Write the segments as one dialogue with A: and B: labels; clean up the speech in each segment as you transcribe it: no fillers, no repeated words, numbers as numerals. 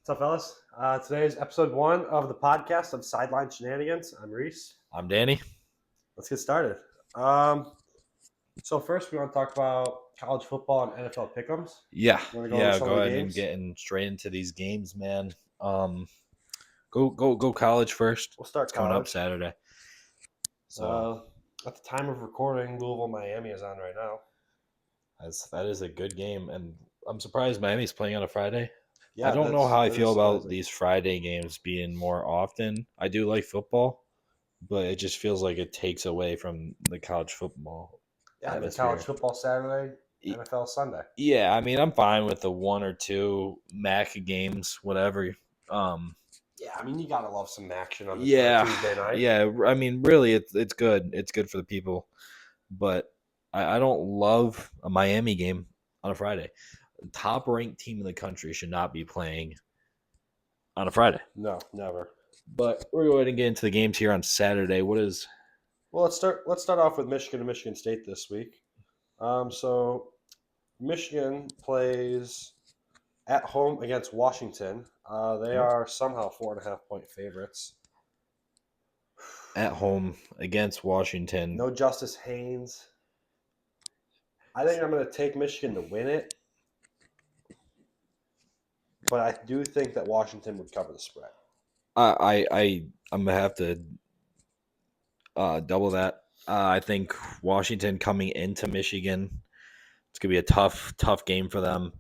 A: What's up, fellas? Today is episode 1 of the podcast of Sideline Shenanigans. I'm Reese.
B: I'm Danny.
A: Let's get started. So first, we want to talk about college football and NFL pick'ems.
B: Yeah,
A: You want to go over some
B: go
A: of the
B: ahead and
A: games?
B: getting straight into these games, man. Go college first.
A: We'll start
B: It's coming up
A: college.
B: Saturday. So
A: At the time of recording, Louisville, Miami is on right now.
B: that is a good game, and I'm surprised Miami's playing on a Friday.
A: Yeah,
B: I don't know how I
A: that
B: feel
A: is
B: about
A: surprising.
B: these Friday games being more often. I do like football, but it just feels like it takes away from the college football
A: Yeah, the
B: atmosphere.
A: college football Saturday, NFL Sunday.
B: Yeah, I mean, I'm fine with the one or two MAC games, whatever.
A: Yeah, I mean, you gotta love some action on a Tuesday night.
B: Yeah. I mean, really, it's good. It's good for the people, but I don't love a Miami game on a Friday. The top ranked team in the country should not be playing on a Friday.
A: No, never.
B: But we're going to get into the games here on Saturday. What is?
A: Well, let's start off with Michigan and Michigan State this week. So Michigan plays at home against Washington. They are somehow 4.5-point favorites.
B: At home against Washington.
A: No Justice Haynes. I think I'm going to take Michigan to win it, but I do think that Washington would cover the spread.
B: I'm gonna have to double that. I think Washington coming into Michigan, it's gonna be a tough game for them.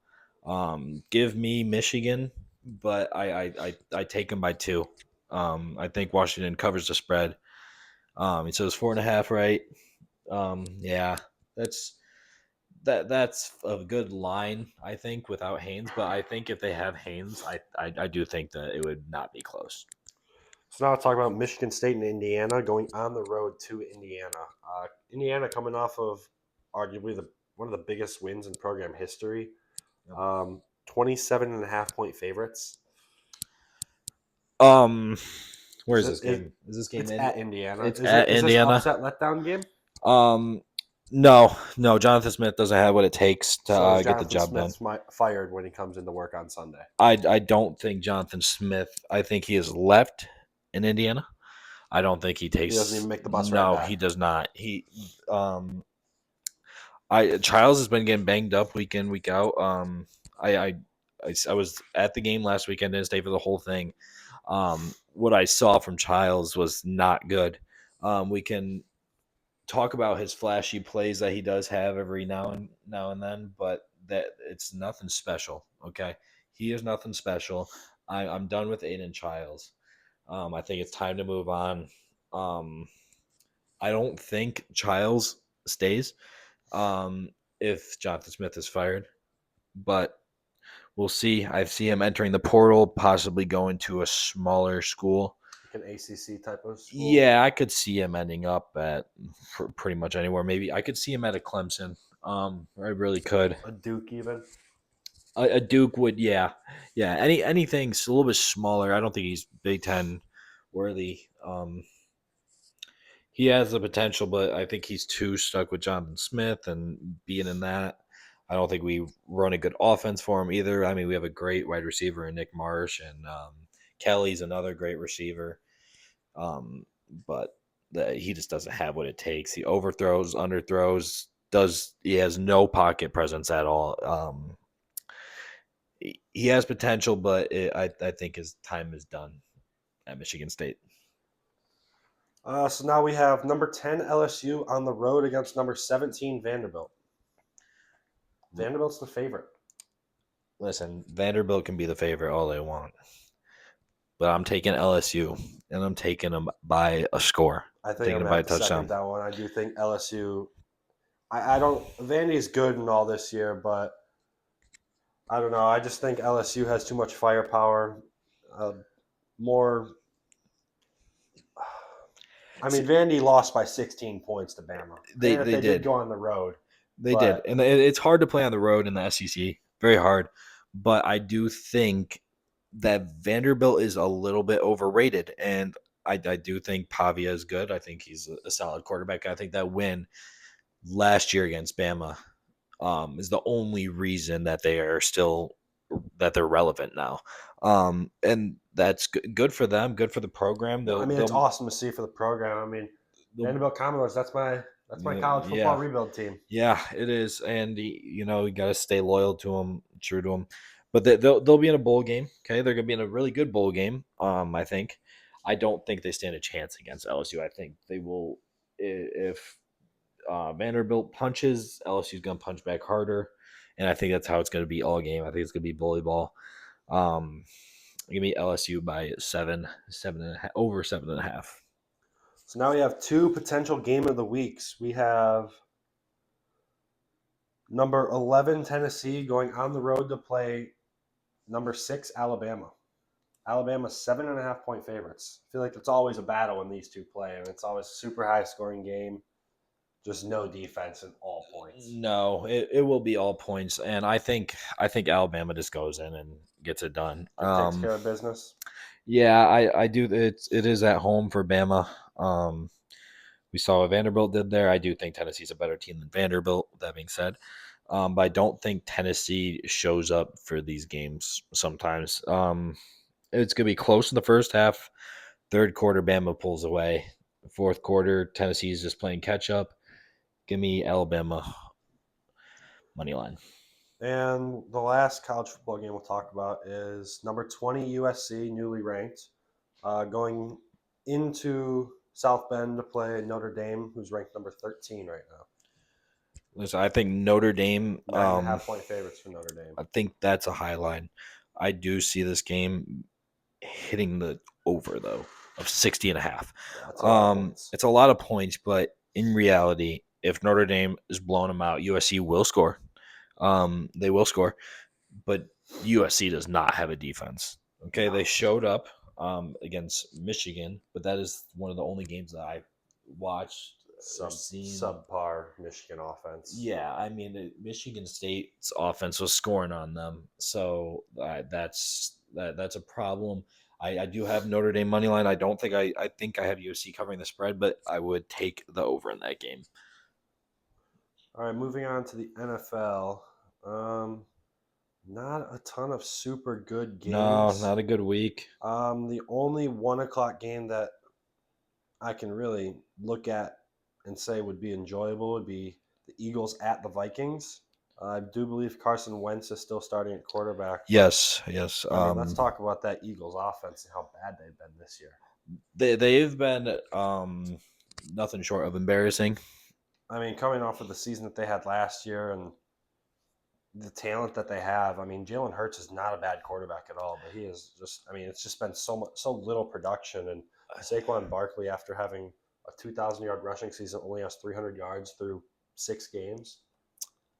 B: Give me Michigan, but I take them by 2. I think Washington covers the spread. It says 4.5, right? Yeah, that's a good line, I think, without Haynes. But I think if they have Haynes, I do think that it would not be close.
A: So now let's talk about Michigan State and Indiana going on the road to Indiana. Indiana coming off of arguably one of the biggest wins in program history. 27.5-point favorites.
B: Where is this game? Is this game
A: It's at Indiana.
B: It's
A: is
B: at Indiana.
A: Is this upset letdown game?
B: No. Jonathan Smith doesn't have what it takes to get the job
A: Smith's fired when he comes into work on Sunday.
B: I don't think Jonathan Smith. I think he has left in Indiana. I don't think he takes.
A: He doesn't even make the bus.
B: No,
A: right back.
B: He does not. Charles has been getting banged up week in, week out. I was at the game last weekend, didn't stay for the whole thing. What I saw from Childs was not good. We can talk about his flashy plays that he does have every now and then, but that it's nothing special. Okay, he is nothing special. I'm done with Aiden Childs. I think it's time to move on. I don't think Childs stays if Jonathan Smith is fired, but we'll see. I see him entering the portal, possibly going to a smaller school.
A: Like an ACC type of school?
B: Yeah, I could see him ending up at pretty much anywhere. Maybe I could see him at a Clemson. I really could.
A: A Duke even?
B: A Duke would, yeah. Anything a little bit smaller. I don't think he's Big Ten worthy. He has the potential, but I think he's too stuck with Jonathan Smith and being in that. I don't think we run a good offense for him either. I mean, we have a great wide receiver in Nick Marsh, and Kelly's another great receiver. But he just doesn't have what it takes. He overthrows, underthrows. He has no pocket presence at all. He has potential, but I think his time is done at Michigan State.
A: So now we have number 10 LSU on the road against number 17 Vanderbilt. Vanderbilt's the favorite.
B: Listen, Vanderbilt can be the favorite all they want, but I'm taking LSU, and I'm taking them by a score.
A: I think I'm going to second that one. I do think LSU. I don't. Vandy is good and all this year, but I don't know. I just think LSU has too much firepower. I mean, Vandy lost by 16 points to Bama. They did go on the road.
B: They did. And it's hard to play on the road in the SEC. Very hard. But I do think that Vanderbilt is a little bit overrated. And I do think Pavia is good. I think he's a solid quarterback. I think that win last year against Bama is the only reason that they are still that they're relevant now. And that's good for them, good for the program.
A: No, I mean, it's
B: They'll
A: awesome to see for the program. I mean,
B: they'll
A: Vanderbilt Commodores. That's my college football
B: yeah.
A: rebuild team.
B: Yeah, it is, and you got to stay loyal to them, true to them. But they'll be in a bowl game. Okay, they're going to be in a really good bowl game. I think. I don't think they stand a chance against LSU. I think they will. If Vanderbilt punches, LSU's going to punch back harder, and I think that's how it's going to be all game. I think it's going to be bully ball. Give me LSU by 7.5, over 7.5.
A: So now we have two potential game of the weeks. We have number 11 Tennessee going on the road to play number 6 Alabama. Alabama 7.5 point favorites. I feel like it's always a battle when these two play, and it's always a super high scoring game. Just no defense and all points.
B: No, it will be all points, and I think Alabama just goes in and gets it done.
A: It takes care of business.
B: Yeah, I do. It is at home for Bama. We saw what Vanderbilt did there. I do think Tennessee's a better team than Vanderbilt. That being said, but I don't think Tennessee shows up for these games sometimes. It's gonna be close in the first half. Third quarter, Bama pulls away. Fourth quarter, Tennessee's just playing catch up. Give me Alabama money line.
A: And the last college football game we'll talk about is number 20 USC, newly ranked, going into South Bend to play Notre Dame, who's ranked number 13 right now.
B: Listen, I think Notre Dame.
A: 9.5 point favorites for Notre Dame.
B: I think that's a high line. I do see this game hitting the over though of 60.5.
A: Yeah, that's a lot of points.
B: It's a lot of points, but in reality, if Notre Dame is blowing them out, USC will score. They will score, but USC does not have a defense. Okay, they showed up against Michigan, but that is one of the only games that I watched or seen.
A: Subpar Michigan offense.
B: Yeah, I mean, Michigan State's offense was scoring on them, so that's a problem. I do have Notre Dame money line. I don't think I think I have USC covering the spread, but I would take the over in that game.
A: All right, moving on to the NFL. Not a ton of super good games.
B: No, not a good week.
A: The only 1 o'clock game that I can really look at and say would be enjoyable would be the Eagles at the Vikings. I do believe Carson Wentz is still starting at quarterback.
B: Yes.
A: I mean, let's talk about that Eagles offense and how bad they've been this year.
B: They've been nothing short of embarrassing.
A: I mean, coming off of the season that they had last year and the talent that they have, I mean, Jalen Hurts is not a bad quarterback at all, but he is just, I mean, it's just been so little production. And Saquon Barkley, after having a 2,000-yard rushing season, only has 300 yards through 6 games.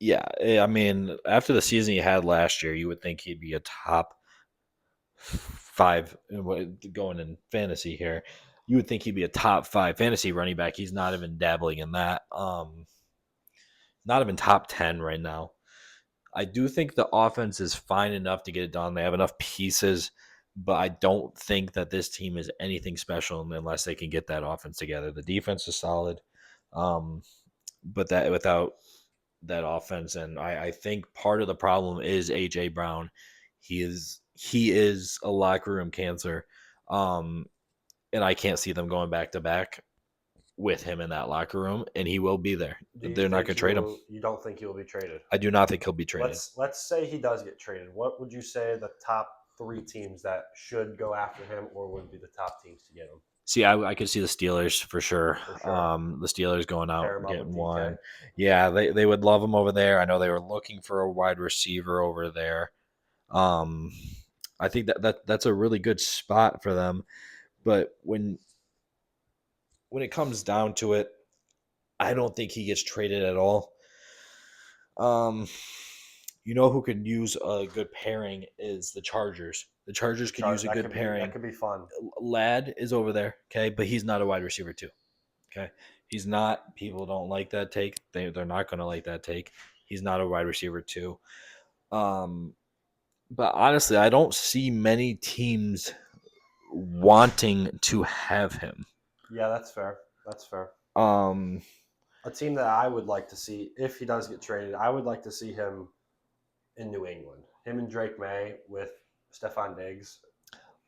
B: Yeah, I mean, after the season he had last year, you would think he'd be a top 5 going in fantasy here. You would think he'd be a top 5 fantasy running back. He's not even dabbling in that. Not even top 10 right now. I do think the offense is fine enough to get it done. They have enough pieces, but I don't think that this team is anything special unless they can get that offense together. The defense is solid, but that without that offense, and I think part of the problem is AJ Brown. He is a locker room cancer, and I can't see them going back to back with him in that locker room, and he will be there. They're not going to trade him.
A: You don't think he will be traded?
B: I do not think he'll be traded.
A: Let's say he does get traded. What would you say the top 3 teams that should go after him, or would be the top teams to get him?
B: See, I could see the Steelers for sure. The Steelers going out and getting one. Yeah, they would love him over there. I know they were looking for a wide receiver over there. I think that's a really good spot for them. But when it comes down to it, I don't think he gets traded at all. You know who could use a good pairing is the Chargers. The Chargers could use a good pairing.
A: That could be fun.
B: Ladd is over there, okay, but he's not a wide receiver too. Okay, he's not. People don't like that take. They're not going to like that take. He's not a wide receiver too. But honestly, I don't see many teams wanting to have him.
A: Yeah, that's fair. That's fair.
B: A
A: team that I would like to see, if he does get traded, I would like to see him in New England. him and Drake May with Stephon Diggs.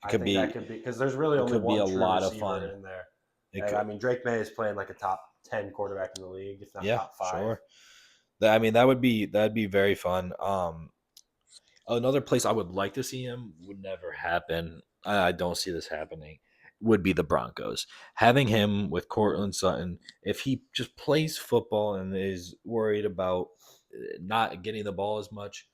A: I
B: could
A: think
B: be
A: that could be because there's really
B: it
A: only
B: could be
A: one
B: a
A: true
B: lot of
A: receiver
B: fun.
A: in there.
B: It
A: And
B: could,
A: I mean, Drake May is playing like a top 10 quarterback in the league, if not
B: yeah,
A: top 5.
B: sure. I mean, that'd be very fun. Another place I would like to see him would never happen. I don't see this happening. Would be the Broncos. Having him with Cortland Sutton, if he just plays football and is worried about not getting the ball as much,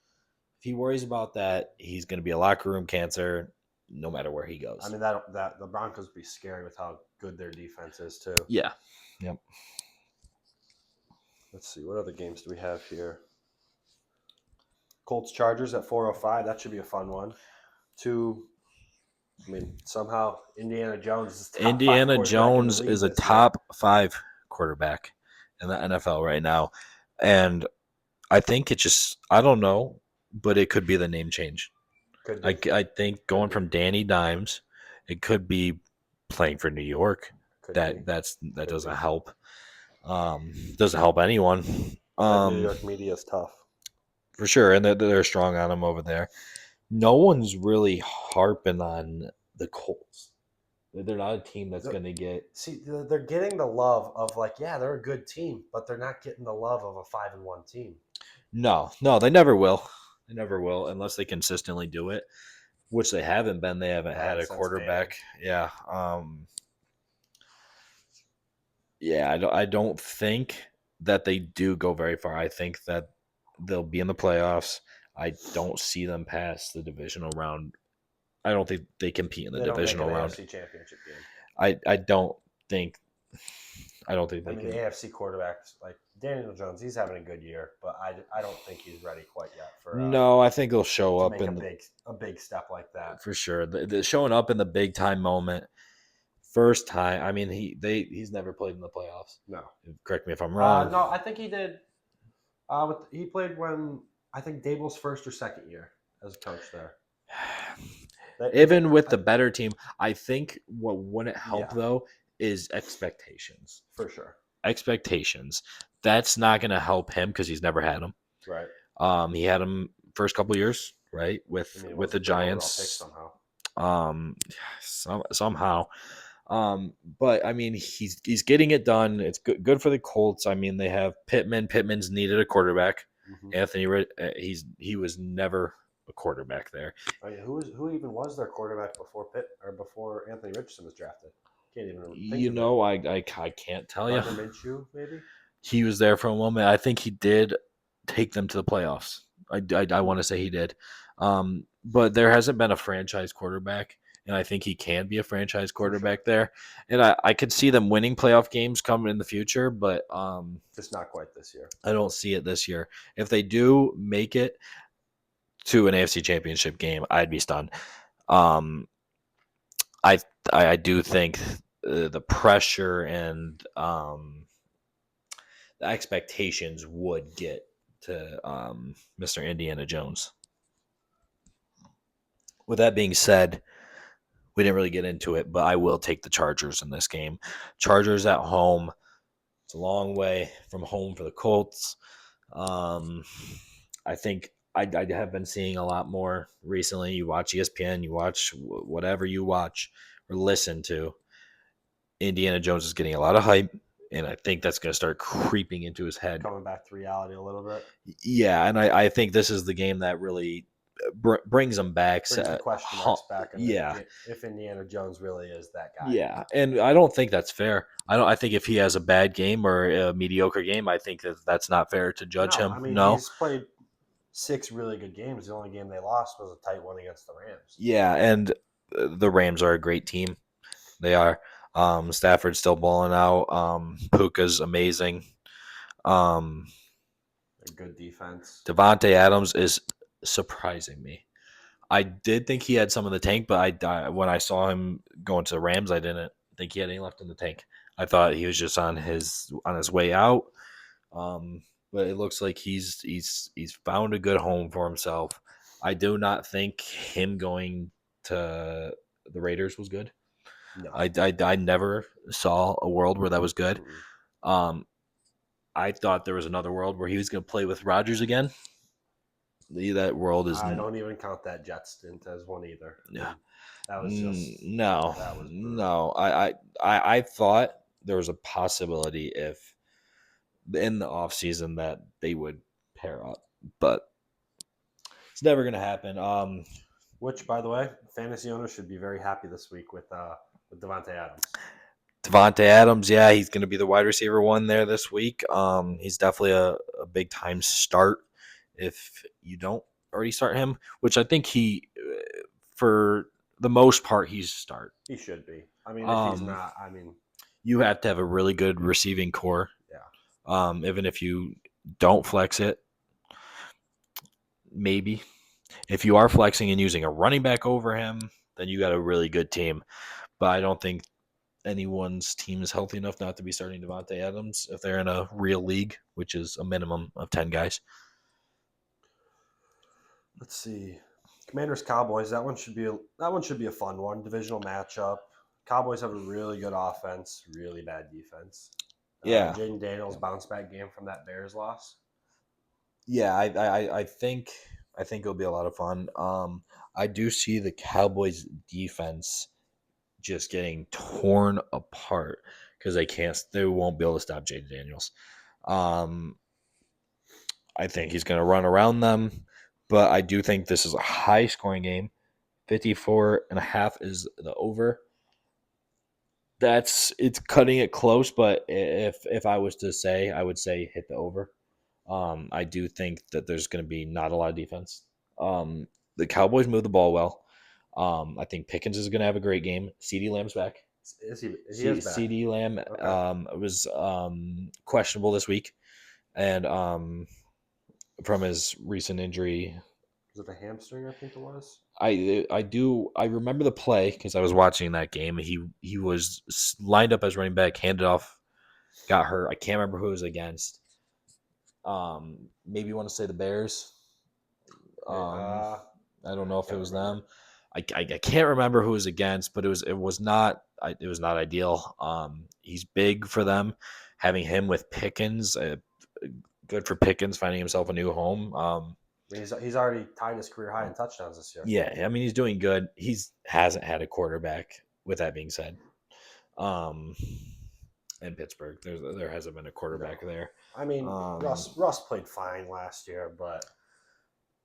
B: if he worries about that, he's going to be a locker room cancer no matter where he
A: I
B: goes.
A: mean, that the Broncos would be scary with how good their defense is, too.
B: Yeah. Yep.
A: Let's see. What other games do we have here? Colts Chargers at 4:05. That should be a fun one. I mean, somehow Indiana Jones is top 5
B: Indiana
A: quarterback in the
B: Jones
A: league
B: is a
A: this year.
B: top 5 quarterback in the NFL right now. And I think it just, I don't know, but it could be the name change.
A: Could be.
B: I think going from Danny Dimes, it could be playing for New York.
A: Could be.
B: That doesn't
A: be.
B: help. Doesn't help anyone.
A: That New York media is tough.
B: For sure, and they're strong on him over there. No one's really harping on the Colts. They're not a team that's going to get.
A: See, they're getting the love of like, yeah, they're a good team, but they're not getting the love of a 5-1 team.
B: No, they never will. They never will unless they consistently do it, which they haven't been. They haven't had a quarterback. Yeah. Yeah, I don't think that they do go very far. I think that they'll be in the playoffs. I don't see them past the divisional round. I don't think they compete in the divisional round.
A: AFC championship game.
B: I don't think. I don't think they
A: can. The AFC quarterbacks like Daniel Jones, he's having a good year, but I don't think he's ready quite yet for.
B: No, I think he'll show up in
A: a big step like that
B: for sure. The showing up in the big time moment. First time. I mean, he's never played in the playoffs.
A: No.
B: Correct me if I'm wrong.
A: No, I think he did. He played when I think Dable's first or second year as a coach there.
B: Even with the better team, I think what wouldn't help though is expectations.
A: For sure.
B: Expectations. That's not going to help him because he's never had them.
A: Right.
B: He had them first couple years, right, with the Giants. Somehow. But I mean, he's getting it done. It's good for the Colts. I mean, they have Pittman. Pittman's needed a quarterback. Mm-hmm. Anthony, he was never a quarterback there.
A: I mean, who even was their quarterback before Anthony Richardson was drafted? Can't even.
B: I can't tell you.
A: Minshew, maybe.
B: He was there for a moment. I think he did take them to the playoffs. I want to say he did. But there hasn't been a franchise quarterback, and I think he can be a franchise quarterback there. And I could see them winning playoff games coming in the future, but
A: just not quite this year.
B: I don't see it this year. If they do make it to an AFC Championship game, I'd be stunned. I do think the pressure and the expectations would get to Mr. Indiana Jones. With that being said, we didn't really get into it, but I will take the Chargers in this game. Chargers at home. It's a long way from home for the Colts. I think I have been seeing a lot more recently. You watch ESPN, you watch whatever you watch or listen to. Indiana Jones is getting a lot of hype, and I think that's going to start creeping into his head.
A: Coming back to reality a little bit.
B: Yeah, and I think this is the game that really brings them back.
A: Brings the question marks back. If Indiana Jones really is that guy.
B: Yeah, and I don't think that's fair. I think if he has a bad game or a mediocre game, I think that's not fair to judge him.
A: I mean, he's played 6 really good games. The only game they lost was a tight one against the Rams.
B: Yeah, and the Rams are a great team. They are. Stafford's still balling out. Puka's amazing.
A: A good defense.
B: Devontae Adams is surprising me. I did think he had some in the tank, but when I saw him going to the Rams, I didn't think he had any left in the tank. I thought he was just on his way out. But it looks like he's found a good home for himself. I do not think him going to the Raiders was good.
A: No.
B: I never saw a world where that was good. I thought there was another world where he was going to play with Rodgers again. That world is
A: I don't even count that Jet stint as one either.
B: yeah.
A: That was just
B: No,
A: that was brutal.
B: no. I thought there was a possibility if in the off season that they would pair up, but it's never gonna happen.
A: Which, by the way, fantasy owners should be very happy this week with Devontae Adams.
B: Devontae Adams, yeah, he's gonna be the wide receiver one there this week. He's definitely a big time start if you don't already start him, which I think for the most part, he's start.
A: He should be. I mean, if he's
B: Um,
A: not, I mean,
B: you have to have a really good receiving core.
A: yeah.
B: Even if you don't flex it, maybe. If you are flexing and using a running back over him, then you got a really good team. But I don't think anyone's team is healthy enough not to be starting Devontae Adams if they're in a real league, which is a minimum of 10 guys.
A: Let's see. Commanders Cowboys. That one should be a fun one. Divisional matchup. Cowboys have a really good offense, really bad defense.
B: Yeah.
A: Jaden Daniels bounce back game from that Bears loss.
B: Yeah, I think it'll be a lot of fun. I do see the Cowboys defense just getting torn apart because they won't be able to stop Jaden Daniels. I think he's going to run around them, but I do think this is a high scoring game. 54.5 is the over. It's cutting it close, but if I was to say, I would say hit the over. I do think that there's going to be not a lot of defense. The Cowboys move the ball well. I think Pickens is going to have a great game. CD Lamb's back.
A: He is back.
B: CD Lamb
A: Okay.
B: was questionable this week, and from his recent injury.
A: Was it a hamstring? I think it was.
B: I remember the play because I was watching that game. He was lined up as running back, handed off, got hurt. I can't remember who it was against. Maybe you want to say the Bears. I don't know if it was them. I can't remember who it was against, but it was not ideal. He's big for them. Having him with Pickens, good for Pickens finding himself a new home.
A: He's already tied his career high in touchdowns this year.
B: Yeah, I mean he's doing good. He hasn't had a quarterback. With that being said, in Pittsburgh, there hasn't been a quarterback there.
A: I mean, Russ played fine last year, but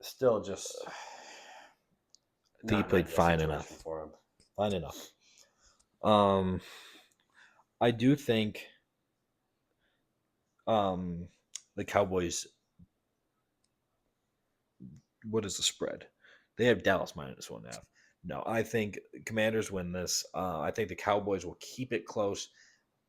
A: still just.
B: I think he played fine enough.
A: For him.
B: Fine enough. I do think the Cowboys. What is the spread? They have Dallas -1.5. No, I think Commanders win this. I think the Cowboys will keep it close.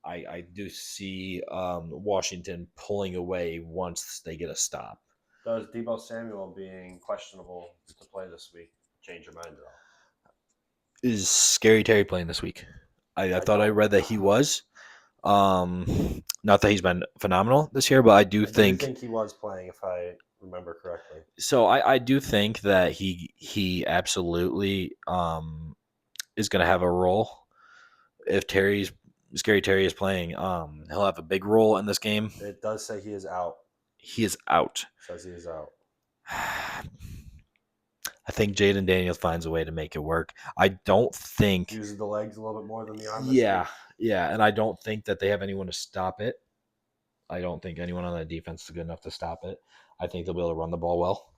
B: I do see Washington pulling away once they get a stop.
A: Does Deebo Samuel being questionable to play this week change your mind at all?
B: Is Scary Terry playing this week? I thought I read that he was. Not that he's been phenomenal this year, but I do think
A: he was playing, if I remember correctly.
B: So I do think that he absolutely is going to have a role. If Scary Terry is playing, he'll have a big role in this game.
A: It does say he is out.
B: He is out.
A: Says he is out.
B: I think Jaden Daniels finds a way to make it work. I don't think
A: uses the legs a little bit more than the arm.
B: Yeah, and I don't think that they have anyone to stop it. I don't think anyone on that defense is good enough to stop it. I think they'll be able to run the ball well,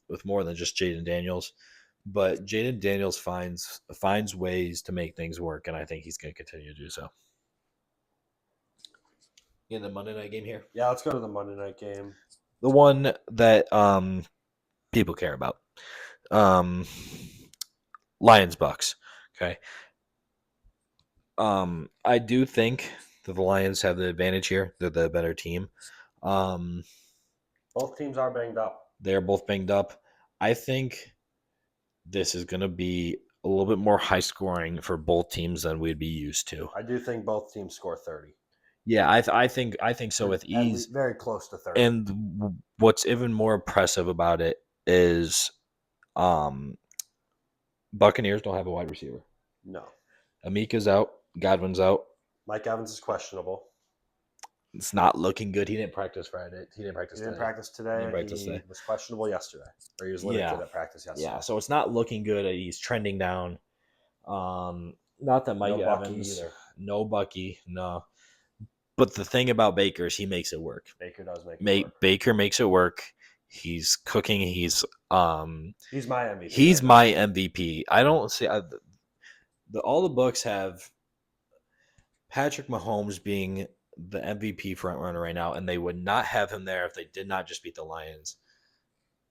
B: with more than just Jaden Daniels. But Jaden Daniels finds ways to make things work, and I think he's going to continue to do so. In the Monday night game here?
A: Yeah, let's go to the Monday night game.
B: The one that people care about. Lions Bucks. Okay. I do think that the Lions have the advantage here. They're the better team.
A: Both teams are banged up.
B: They're both banged up. I think this is going to be a little bit more high scoring for both teams than we'd be used to.
A: I do think both teams score 30.
B: Yeah, I think so with ease.
A: Very close to 30.
B: And what's even more impressive about it is Buccaneers don't have a wide receiver.
A: No.
B: Amika's out. Godwin's out.
A: Mike Evans is questionable.
B: It's not looking good. He didn't practice Friday. He didn't practice
A: He didn't
B: today.
A: practice today.
B: practice
A: He
B: today.
A: was questionable yesterday, or he was
B: Yeah.
A: limited at practice yesterday.
B: Yeah, so it's not looking good. He's trending down. Not that Mike
A: No Bucky
B: Evans,
A: either.
B: no Bucky, no. But the thing about Baker is he makes it work.
A: Baker does make it work.
B: Baker makes it work. He's cooking.
A: He's my MVP.
B: He's
A: right
B: my MVP. I don't see all the books have Patrick Mahomes being the MVP frontrunner right now, and they would not have him there if they did not just beat the Lions.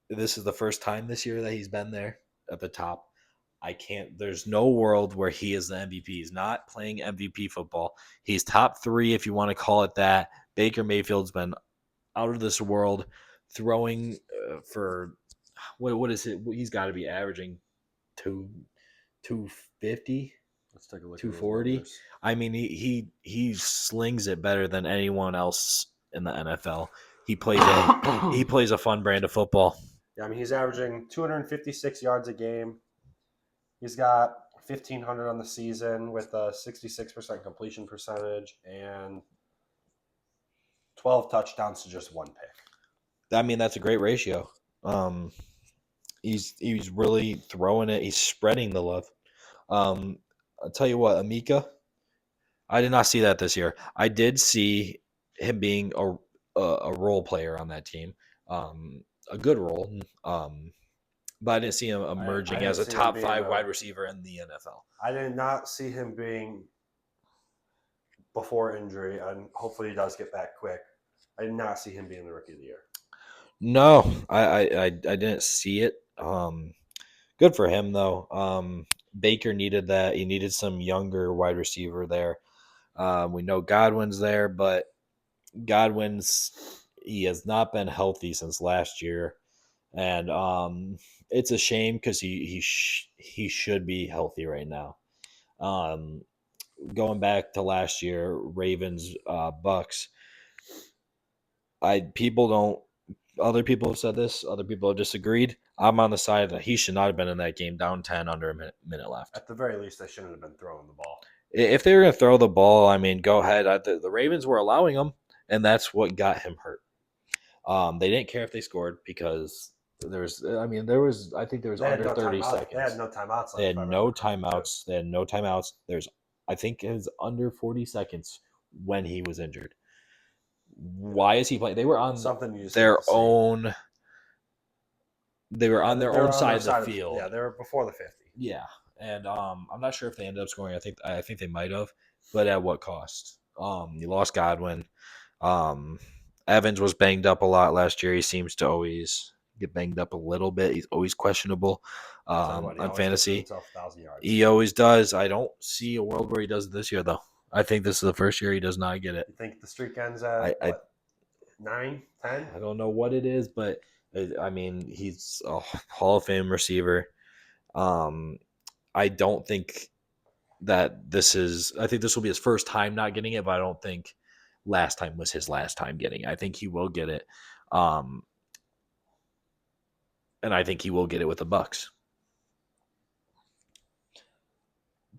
B: This is the first time this year that he's been there at the top. There's no world where he is the MVP. He's not playing MVP football. He's top 3, if you want to call it that. Baker Mayfield's been out of this world, throwing for what is it? He's got to be averaging 250.
A: Let's take a look.
B: 240. I mean, he slings it better than anyone else in the NFL. He plays a fun brand of football.
A: Yeah, I mean, he's averaging 256 yards a game. He's got 1,500 on the season with a 66% completion percentage and 12 touchdowns to just 1 pick.
B: I mean, that's a great ratio. He's really throwing it. He's spreading the love. I'll tell you what, Amika, I did not see that this year. I did see him being a role player on that team, a good role. But I didn't see him emerging as a top 5 wide receiver in the NFL.
A: I did not see him being before injury, and hopefully he does get back quick. I did not see him being the rookie of the year.
B: No, I didn't see it. Good for him though. Baker needed that. He needed some younger wide receiver there. We know Godwin's there, but he has not been healthy since last year, and it's a shame because he should be healthy right now. Going back to last year, Ravens Bucks. Other people have said this. Other people have disagreed. I'm on the side that he should not have been in that game down 10 under a minute left.
A: At the very least, they shouldn't have been throwing the ball.
B: If they were going to throw the ball, I mean, go ahead. The Ravens were allowing them, and that's what got him hurt. They didn't care if they scored because I think there was under 30 seconds.
A: They had no timeouts.
B: They had no timeouts. I think it was under 40 seconds when he was injured. Why is he playing? They were on their own. They were on their own side of the field.
A: Yeah, they were before the 50.
B: Yeah, and I'm not sure if they ended up scoring. I think they might have, but at what cost? You lost Godwin. Evans was banged up a lot last year. He seems to always get banged up a little bit. He's always questionable on fantasy. He always does. I don't see a world where he does it this year, though. I think this is the first year he does not get it.
A: You think the streak ends at 9, 10?
B: I don't know what it is, but I mean, he's a Hall of Fame receiver. I don't think that this is – I think this will be his first time not getting it, but I don't think last time was his last time getting it. I think he will get it. And I think he will get it with the Bucks.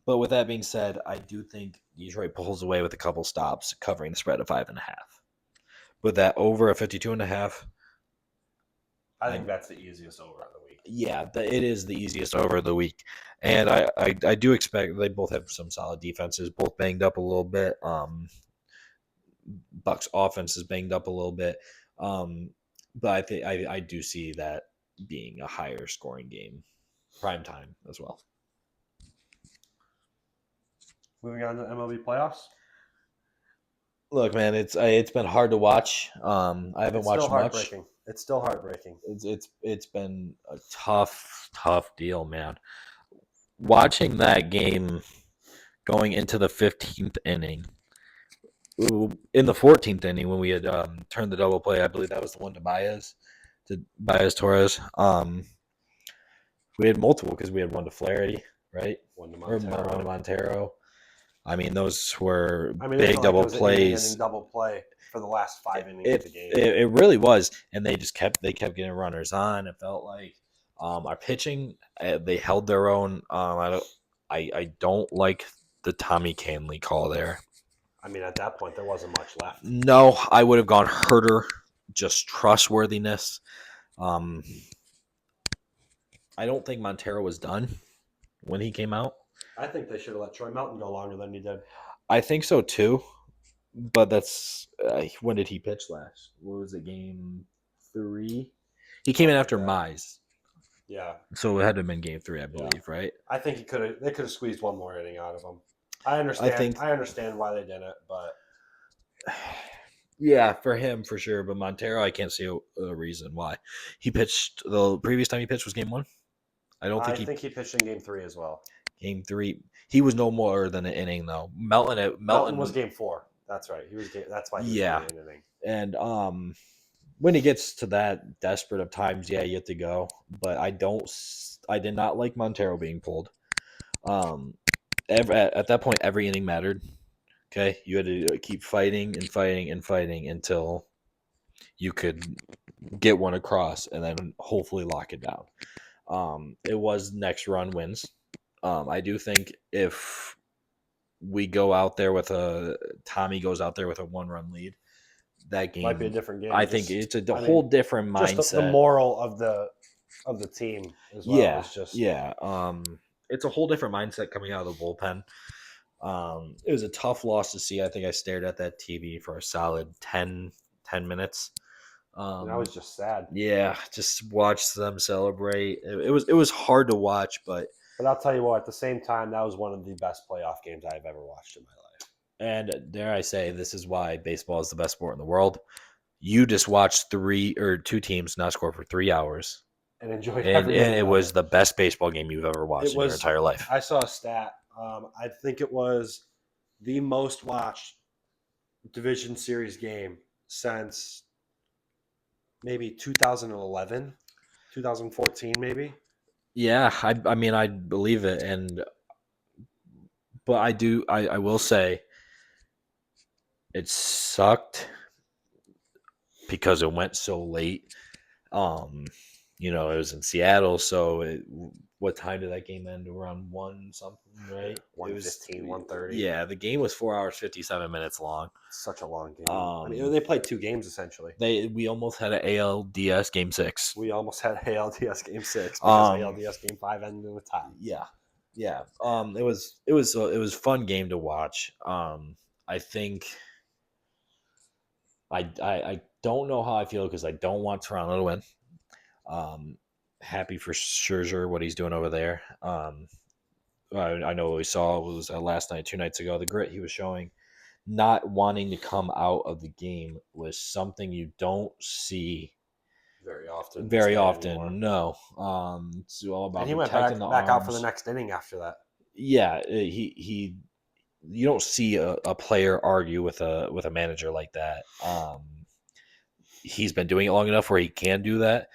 B: But with that being said, I do think Detroit pulls away with a couple stops, covering the spread of 5.5. With that over a 52.5,
A: I think that's the easiest over of the week.
B: Yeah, it is the easiest over of the week, and I do expect they both have some solid defenses, both banged up a little bit. Bucks offense is banged up a little bit, but I think I do see that being a higher scoring game, prime time as well.
A: Moving on to MLB playoffs.
B: Look, man, it's been hard to watch. I haven't watched much.
A: It's still heartbreaking.
B: It's been a tough deal, man. Watching that game going into the 15th inning, in the 14th inning when we had turned the double play, I believe that was the one to Baez Torres. We had multiple because we had one to Flaherty, right?
A: One to
B: Montero. I mean, those were big double plays.
A: Inning double play for the last 5 innings of the game.
B: It really was, and they kept getting runners on. It felt like our pitching, they held their own. I don't like the Tommy Canley call there.
A: I mean, at that point, there wasn't much left.
B: No, I would have gone Herter, just trustworthiness. I don't think Montero was done when he came out.
A: I think they should have let Troy Melton go longer than he did.
B: I think so too, but that's when did he pitch last? What was it, game 3? He came in after Mize,
A: Yeah,
B: so it had to have been game 3, I believe, right?
A: I think they could have squeezed one more inning out of him. I understand why they didn't, but
B: Yeah, for him for sure. But Montero, I can't see a reason why he pitched. The previous time he pitched was game 1. I don't think
A: he pitched in game 3 as well.
B: game 3. He was no more than an inning though. Melton
A: was game 4. That's right. That's why he was
B: yeah,
A: an inning.
B: And when it gets to that desperate of times, yeah, you have to go. But I did not like Montero being pulled. At that point, every inning mattered. Okay, you had to keep fighting and fighting and fighting until you could get one across and then hopefully lock it down. It was next run wins. I do think if we go out there with Tommy goes out there with a 1-run lead, that game
A: might be a different game.
B: I think it's a whole different mindset.
A: Just the moral of the team as well.
B: Yeah,
A: is just
B: it's a whole different mindset coming out of the bullpen. It was a tough loss to see. I think I stared at that TV for a solid 10 minutes.
A: And I was just sad.
B: Yeah, just watch them celebrate. It was hard to watch, but
A: I'll tell you what, at the same time, that was one of the best playoff games I've ever watched in my life.
B: And dare I say, this is why baseball is the best sport in the world. You just watched 2 teams not score for 3 hours.
A: And enjoyed
B: and it was the best baseball game you've ever watched in your entire life.
A: I saw a stat. I think it was the most watched division series game since maybe 2011, 2014 maybe.
B: Yeah, I mean, I believe it. But I will say it sucked because it went so late. It was in Seattle, so what time did that game end? Around 1 something, right?
A: 1:15, 1:30.
B: Yeah, the game was 4 hours 57 minutes long.
A: Such a long game. They played 2 games essentially.
B: We almost had an ALDS game 6.
A: We almost had ALDS game 6 because ALDS game 5 ended in a tie.
B: Yeah. It was a fun game to watch. I think I don't know how I feel because I don't want Toronto to win. Happy for Scherzer, what he's doing over there. I know what we saw was last night, 2 nights ago, the grit he was showing. Not wanting to come out of the game was something you don't see
A: very often.
B: Anymore. No. It's all about.
A: And he went back out for the next inning after that.
B: Yeah, he. You don't see a player argue with a manager like that. He's been doing it long enough where he can do that.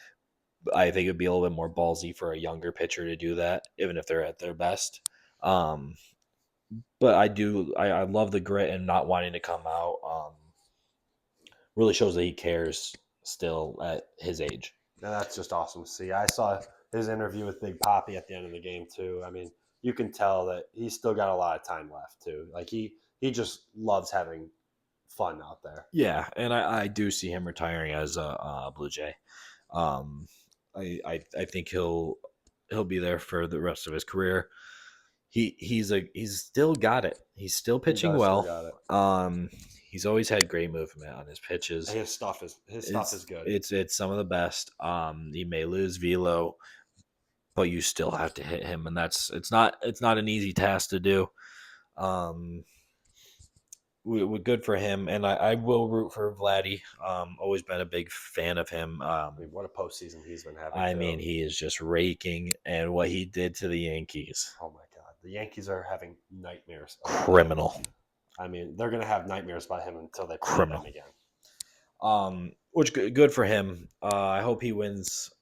B: I think it'd be a little bit more ballsy for a younger pitcher to do that, even if they're at their best. But I love the grit and not wanting to come out. Really shows that he cares still at his age.
A: And that's just awesome to see. I saw his interview with Big Papi at the end of the game too. I mean, you can tell that he's still got a lot of time left too. Like he just loves having fun out there.
B: Yeah, and I do see him retiring as a Blue Jay. I think he'll be there for the rest of his career. He's still got it. He's still pitching well. He's always had great movement on his pitches.
A: His stuff is good.
B: It's some of the best. He may lose velo, but you still have to hit him, and it's not an easy task to do. We're good for him, and I will root for Vladdy. Always been a big fan of him.
A: What a postseason he's been having.
B: I mean, he is just raking, and what he did to the Yankees.
A: Oh my God, the Yankees are having nightmares.
B: Criminal.
A: I mean, they're gonna have nightmares about him until they play him again.
B: Which good for him. I hope he wins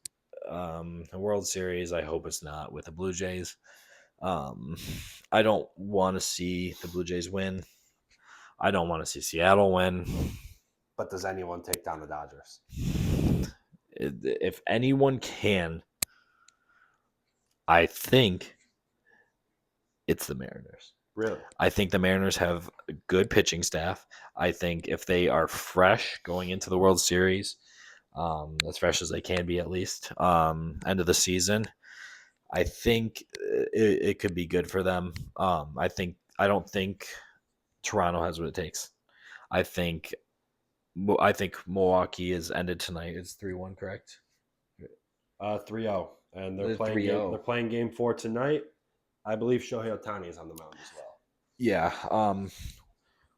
B: the World Series. I hope it's not with the Blue Jays. I don't want to see the Blue Jays win. I don't want to see Seattle win.
A: But does anyone take down the Dodgers?
B: If anyone can, I think it's the Mariners.
A: Really?
B: I think the Mariners have a good pitching staff. I think if they are fresh going into the World Series, as fresh as they can be at least, end of the season, I think it could be good for them. I don't think Toronto has what it takes. I think I think Milwaukee is ended tonight. It's 3-1, correct?
A: 3-0, and they're
B: The
A: playing game.
B: 3-0.
A: They're playing game 4 tonight. I believe Shohei Ohtani is on the mound as well.
B: Yeah.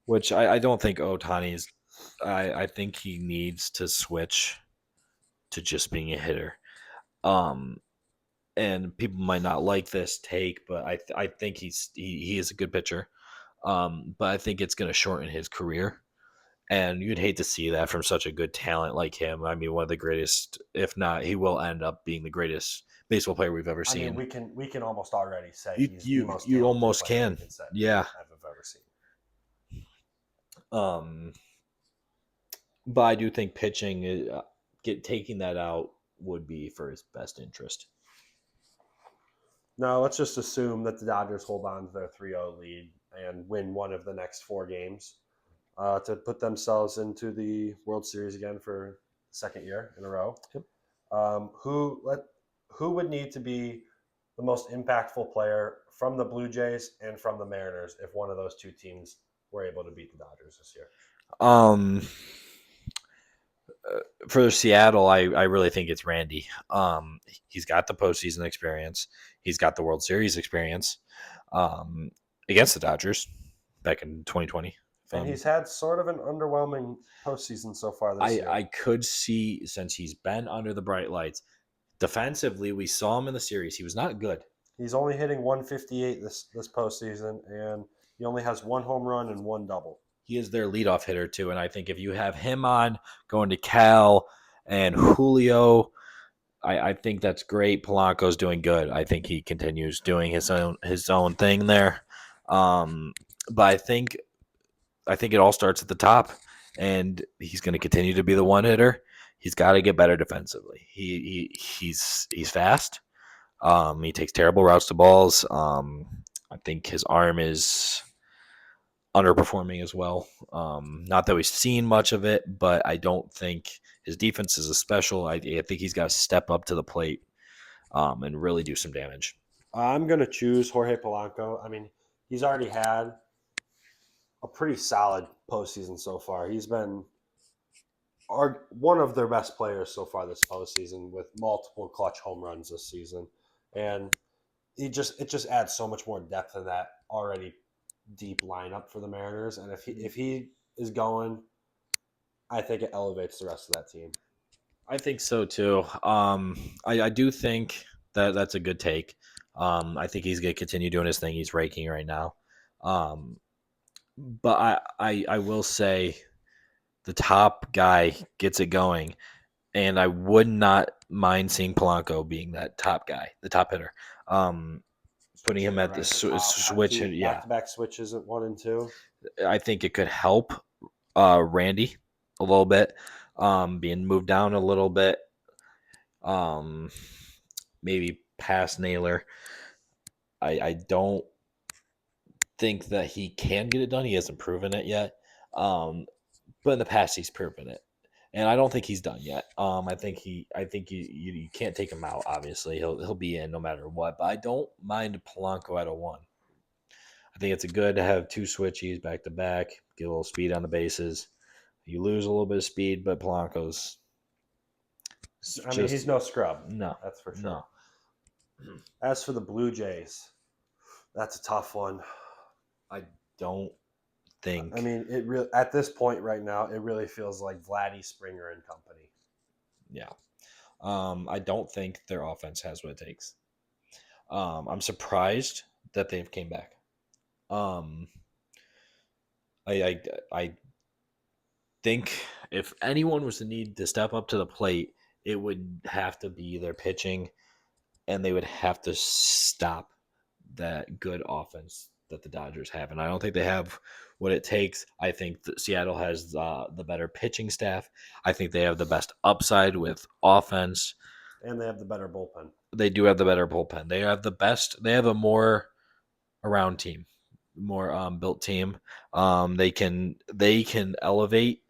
B: Which I don't think Otani's. I think he needs to switch to just being a hitter. Um, and people might not like this take, but I think he is a good pitcher. But I think it's going to shorten his career, and you'd hate to see that from such a good talent like him. I mean, one of the greatest, if not, he will end up being the greatest baseball player we've ever
A: I mean,
B: seen.
A: we can almost already say
B: You
A: he's the
B: you
A: most
B: you
A: talented
B: almost
A: player
B: can,
A: we can say
B: yeah.
A: I've ever seen.
B: But I do think pitching, taking that out would be for his best interest.
A: Now, let's just assume that the Dodgers hold on to their 3-0 lead and win one of the next 4 games to put themselves into the World Series again for the second year in a row.
B: Yep.
A: Who would need to be the most impactful player from the Blue Jays and from the Mariners if one of those two teams were able to beat the Dodgers this year?
B: For Seattle, I really think it's Randy. He's got the postseason experience. He's got the World Series experience against the Dodgers back in 2020.
A: And he's had sort of an underwhelming postseason so far this year.
B: I could see, since he's been under the bright lights, defensively, we saw him in the series. He was not good.
A: He's only hitting 158 this postseason, and he only has 1 home run and 1 double.
B: He is their leadoff hitter too, and I think if you have him on going to Cal and Julio, I think that's great. Polanco's doing good. I think he continues doing his own thing there. But I think it all starts at the top, and he's going to continue to be the one hitter. He's got to get better defensively. He's fast. He takes terrible routes to balls. I think his arm is underperforming as well. Not that we've seen much of it, but I don't think his defense is a special. I think he's got to step up to the plate and really do some damage.
A: I'm going to choose Jorge Polanco. I mean, he's already had a pretty solid postseason so far. He's been one of their best players so far this postseason with multiple clutch home runs this season. And it just adds so much more depth to that already deep lineup for the Mariners. And if he is going, I think it elevates the rest of that team.
B: I think so too. I do think that's a good take. I think he's going to continue doing his thing. He's raking right now. But I will say the top guy gets it going, and I would not mind seeing Polanco being that top guy, the top hitter. Putting him at the switch, yeah,
A: back-to-back switches at 1 and 2.
B: I think it could help Randy a little bit, being moved down a little bit, maybe past Naylor. I don't think that he can get it done. He hasn't proven it yet, but in the past he's proven it, and I don't think he's done yet. I think you can't take him out. Obviously, he'll be in no matter what. But I don't mind Polanco at a 1. I think it's good to have 2 switchies back to back, get a little speed on the bases. You lose a little bit of speed, but Polanco's.
A: I mean, he's no scrub.
B: No,
A: that's for sure.
B: No.
A: As for the Blue Jays, that's a tough one.
B: I don't think.
A: I mean, at this point right now, it really feels like Vladdy, Springer, and company.
B: Yeah. I don't think their offense has what it takes. I'm surprised that they've came back. I think if anyone was to need to step up to the plate, it would have to be their pitching, and they would have to stop that good offense that the Dodgers have. And I don't think they have what it takes. I think that Seattle has the better pitching staff. I think they have the best upside with offense.
A: And they have the better bullpen.
B: They do have the better bullpen. They have the best. They have a more around team. built team. They can elevate,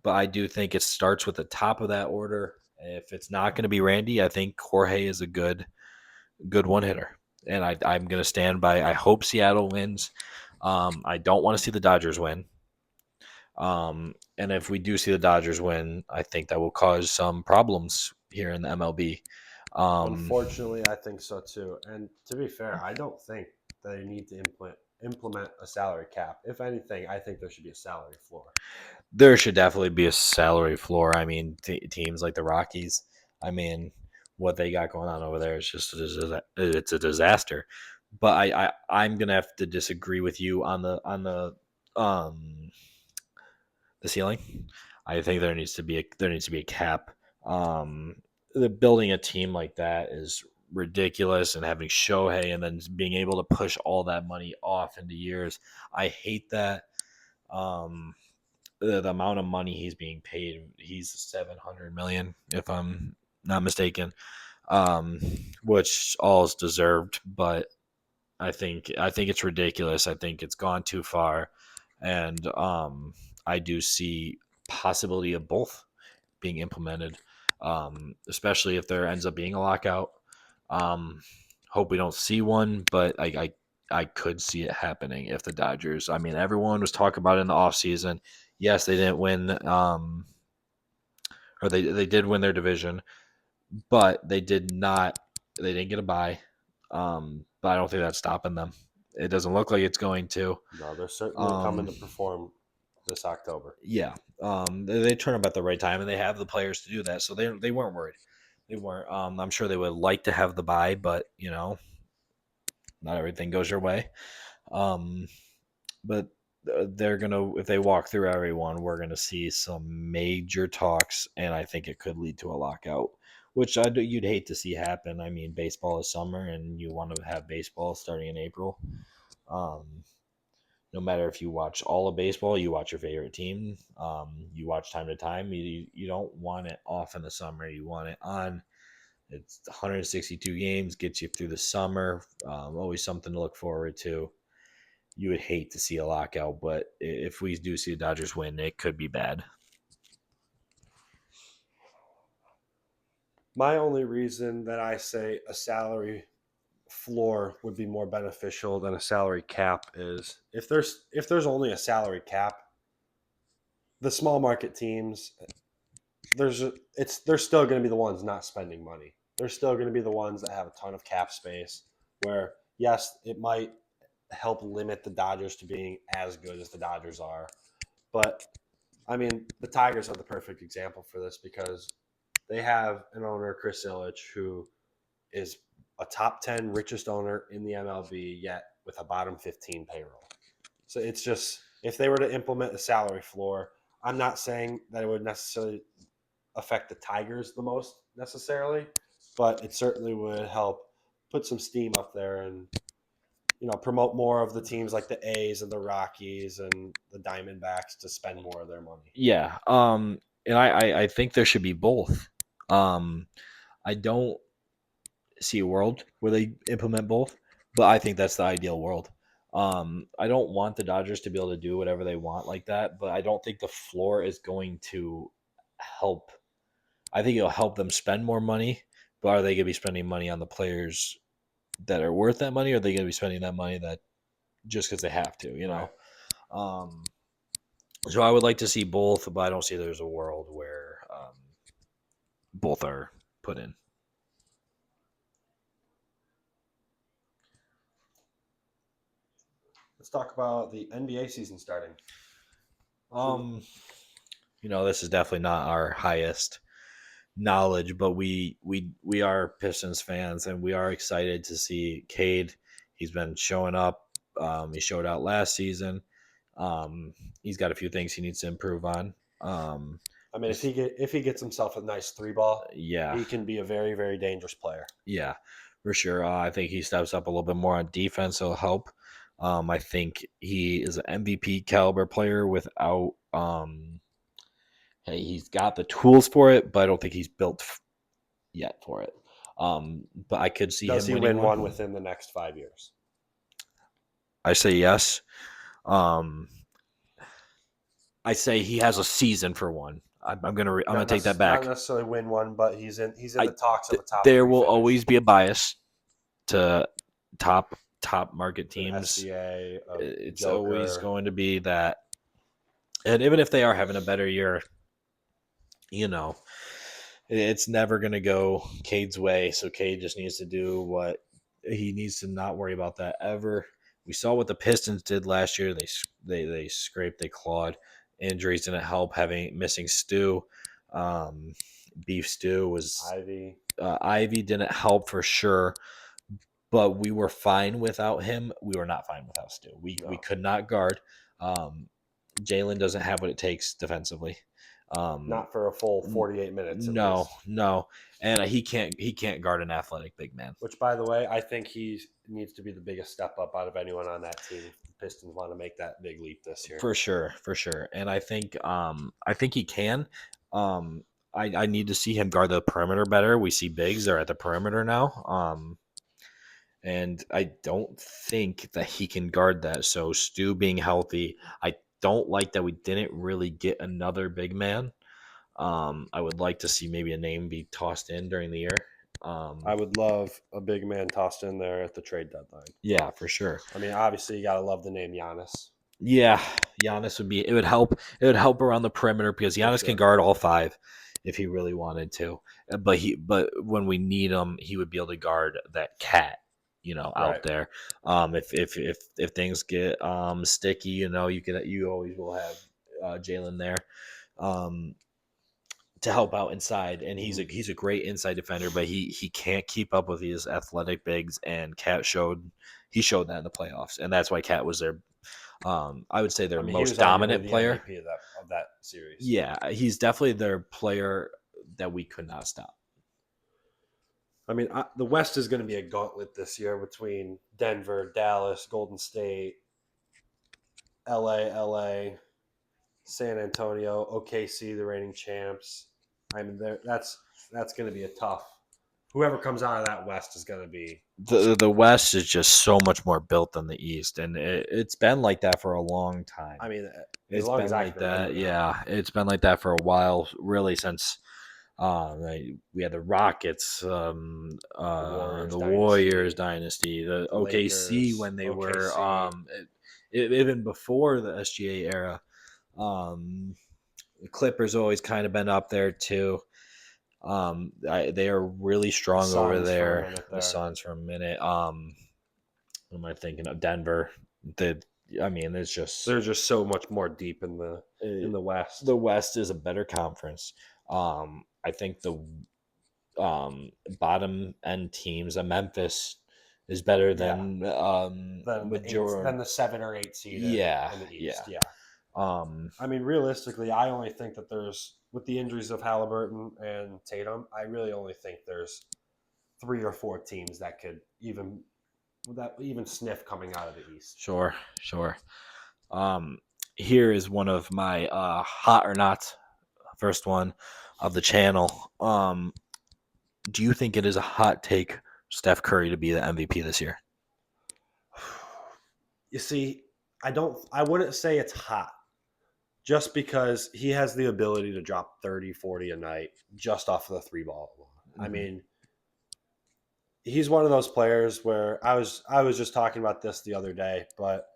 B: but I do think it starts with the top of that order. If it's not going to be Randy, I think Jorge is a good one hitter, and I'm going to stand by. I hope Seattle wins. I don't want to see the Dodgers win. And if we do see the Dodgers win, I think that will cause some problems here in the MLB.
A: Unfortunately, I think so too. And to be fair, I don't think they need to implement a salary cap. If anything, I think there should be a salary floor.
B: There should definitely be a salary floor. I mean, teams like the Rockies. I mean, what they got going on over there is just it's a disaster. But I'm gonna have to disagree with you on um the ceiling. I think there needs to be a cap. The building a team like that is ridiculous, and having Shohei and then being able to push all that money off into years. I hate that. Um, the amount of money he's being paid, he's 700 million, if I'm not mistaken, um, which all is deserved. But I think it's ridiculous. I think it's gone too far, and I do see possibility of both being implemented, especially if there ends up being a lockout. Um, Hope we don't see one, but I could see it happening if the Dodgers. I mean, everyone was talking about it in the offseason. Yes, they didn't win, or they did win their division, but they did not. They didn't get a bye. But I don't think that's stopping them. It doesn't look like it's going to.
A: No, they're certainly coming
B: Um,
A: to perform this October.
B: yeah, they turn up at the right time, and they have the players to do that. So they weren't worried. They weren't. I'm sure they would like to have the bye, but not everything goes your way. Um, but they're gonna if they walk through everyone, we're gonna see some major talks, and I think it could lead to a lockout, which you'd hate to see happen. I mean, baseball is summer, and you want to have baseball starting in April. Um, no matter if you watch all of baseball, you watch your favorite team, you watch time to time. You don't want it off in the summer. You want it on. It's 162 games, gets you through the summer. Always something to look forward to. You would hate to see a lockout, but if we do see the Dodgers win, it could be bad.
A: My only reason that I say a salary floor would be more beneficial than a salary cap is if there's only a salary cap, the small market teams they're still going to be the ones not spending money. They're still going to be the ones that have a ton of cap space. Where yes, it might help limit the Dodgers to being as good as the Dodgers are, but I mean the Tigers are the perfect example for this because they have an owner, Chris Ilitch, who is a top 10 richest owner in the MLB, yet with a bottom 15 payroll. So it's just, if they were to implement a salary floor, I'm not saying that it would necessarily affect the Tigers the most necessarily, but it certainly would help put some steam up there and promote more of the teams like the A's and the Rockies and the Diamondbacks to spend more of their money.
B: Yeah, and I think there should be both. Um, I don't see a world where they implement both, but I think that's the ideal world. I don't want the Dodgers to be able to do whatever they want like that, but I don't think the floor is going to help. I think it'll help them spend more money, but are they going to be spending money on the players that are worth that money, or are they going to be spending that money that just because they have to,
A: Right.
B: Um, so I would like to see both, but I don't see there's a world where both are put in.
A: Let's talk about the NBA season starting.
B: Um, this is definitely not our highest knowledge, but we are Pistons fans, and we are excited to see Cade. He's been showing up. He showed out last season. Um, he's got a few things he needs to improve on.
A: I mean, if he gets himself a nice three ball,
B: Yeah,
A: he can be a very, very dangerous player.
B: yeah, for sure. I think he steps up a little bit more on defense. It'll help. I think he is an MVP caliber player without. He's got the tools for it, but I don't think he's built yet for it. But I could see
A: Does
B: him
A: he
B: winning
A: win one
B: one.
A: within the next 5 years?
B: I say yes. Um, I say he has a season for one. I'm gonna take that
A: Not
B: back.
A: necessarily win one, but he's in
B: I
A: the talks of a top
B: there
A: three
B: will
A: finish.
B: always be a bias to top market
A: An
B: teams.
A: SCA,
B: It's
A: Joker.
B: always going to be that, and even if they are having a better year, you know, it's never going to go Cade's way. So Cade just needs to do what he needs to, not worry about that ever. We saw what the Pistons did last year. They scraped, they clawed. Injuries didn't help. Missing Stu, Beef Stew was
A: Ivy.
B: Ivy didn't help for sure. But we were fine without him. We were not fine without Stu. We could not guard. Jalen doesn't have what it takes defensively.
A: Not for a full 48 minutes.
B: No, and he can't guard an athletic big man.
A: Which, by the way, I think he needs to be the biggest step up out of anyone on that team if the Pistons want to make that big leap this year.
B: For sure. And I think he can. I need to see him guard the perimeter better. We see bigs are at the perimeter now. And I don't think that he can guard that. So Stu being healthy, I don't like that we didn't really get another big man. I would like to see maybe a name be tossed in during the year.
A: I would love a big man tossed in there at the trade deadline.
B: Yeah, for sure.
A: I mean, obviously, you got to love the name Giannis.
B: Yeah, Giannis would be. It would help. It would help around the perimeter because Giannis can guard all five if he really wanted to. But when we need him, he would be able to guard that cat. Out there. If things get sticky, you always will have Jalen there to help out inside, and he's a great inside defender, but he can't keep up with these athletic bigs. And Cat showed that in the playoffs, and that's why Cat was their I would say their most dominant player
A: MVP of that series.
B: Yeah, he's definitely their player that we could not stop.
A: I mean, the West is going to be a gauntlet this year between Denver, Dallas, Golden State, LA, San Antonio, OKC, the reigning champs. I mean, that's going to be a tough. Whoever comes out of that West is going to be.
B: The West is just so much more built than the East, and it's been like that for a long time.
A: I mean,
B: it's been like that. Yeah, it's been like that for a while, really, since we had the Rockets, the Warriors dynasty, the OKC Lakers, when they were even before the SGA era. The Clippers always kind of been up there too. They are really strong over there. The Suns for a minute. What am I thinking of? Denver. It's just
A: they're just so much more deep in the West.
B: The West is a better conference. I think the bottom end teams, Memphis, is better than
A: the 7 or 8 seed. In the East. Yeah. I mean, realistically, I only think that there's, with the injuries of Halliburton and Tatum, I really only think there's 3 or 4 teams that could even sniff coming out of the East.
B: Sure. Here is one of my hot or not, first one of the channel. Do you think it is a hot take Steph Curry to be the MVP this year?
A: You see, I wouldn't say it's hot, just because he has the ability to drop 30, 40 a night just off of the 3-ball. Mm-hmm. I mean, he's one of those players where I was just talking about this the other day, but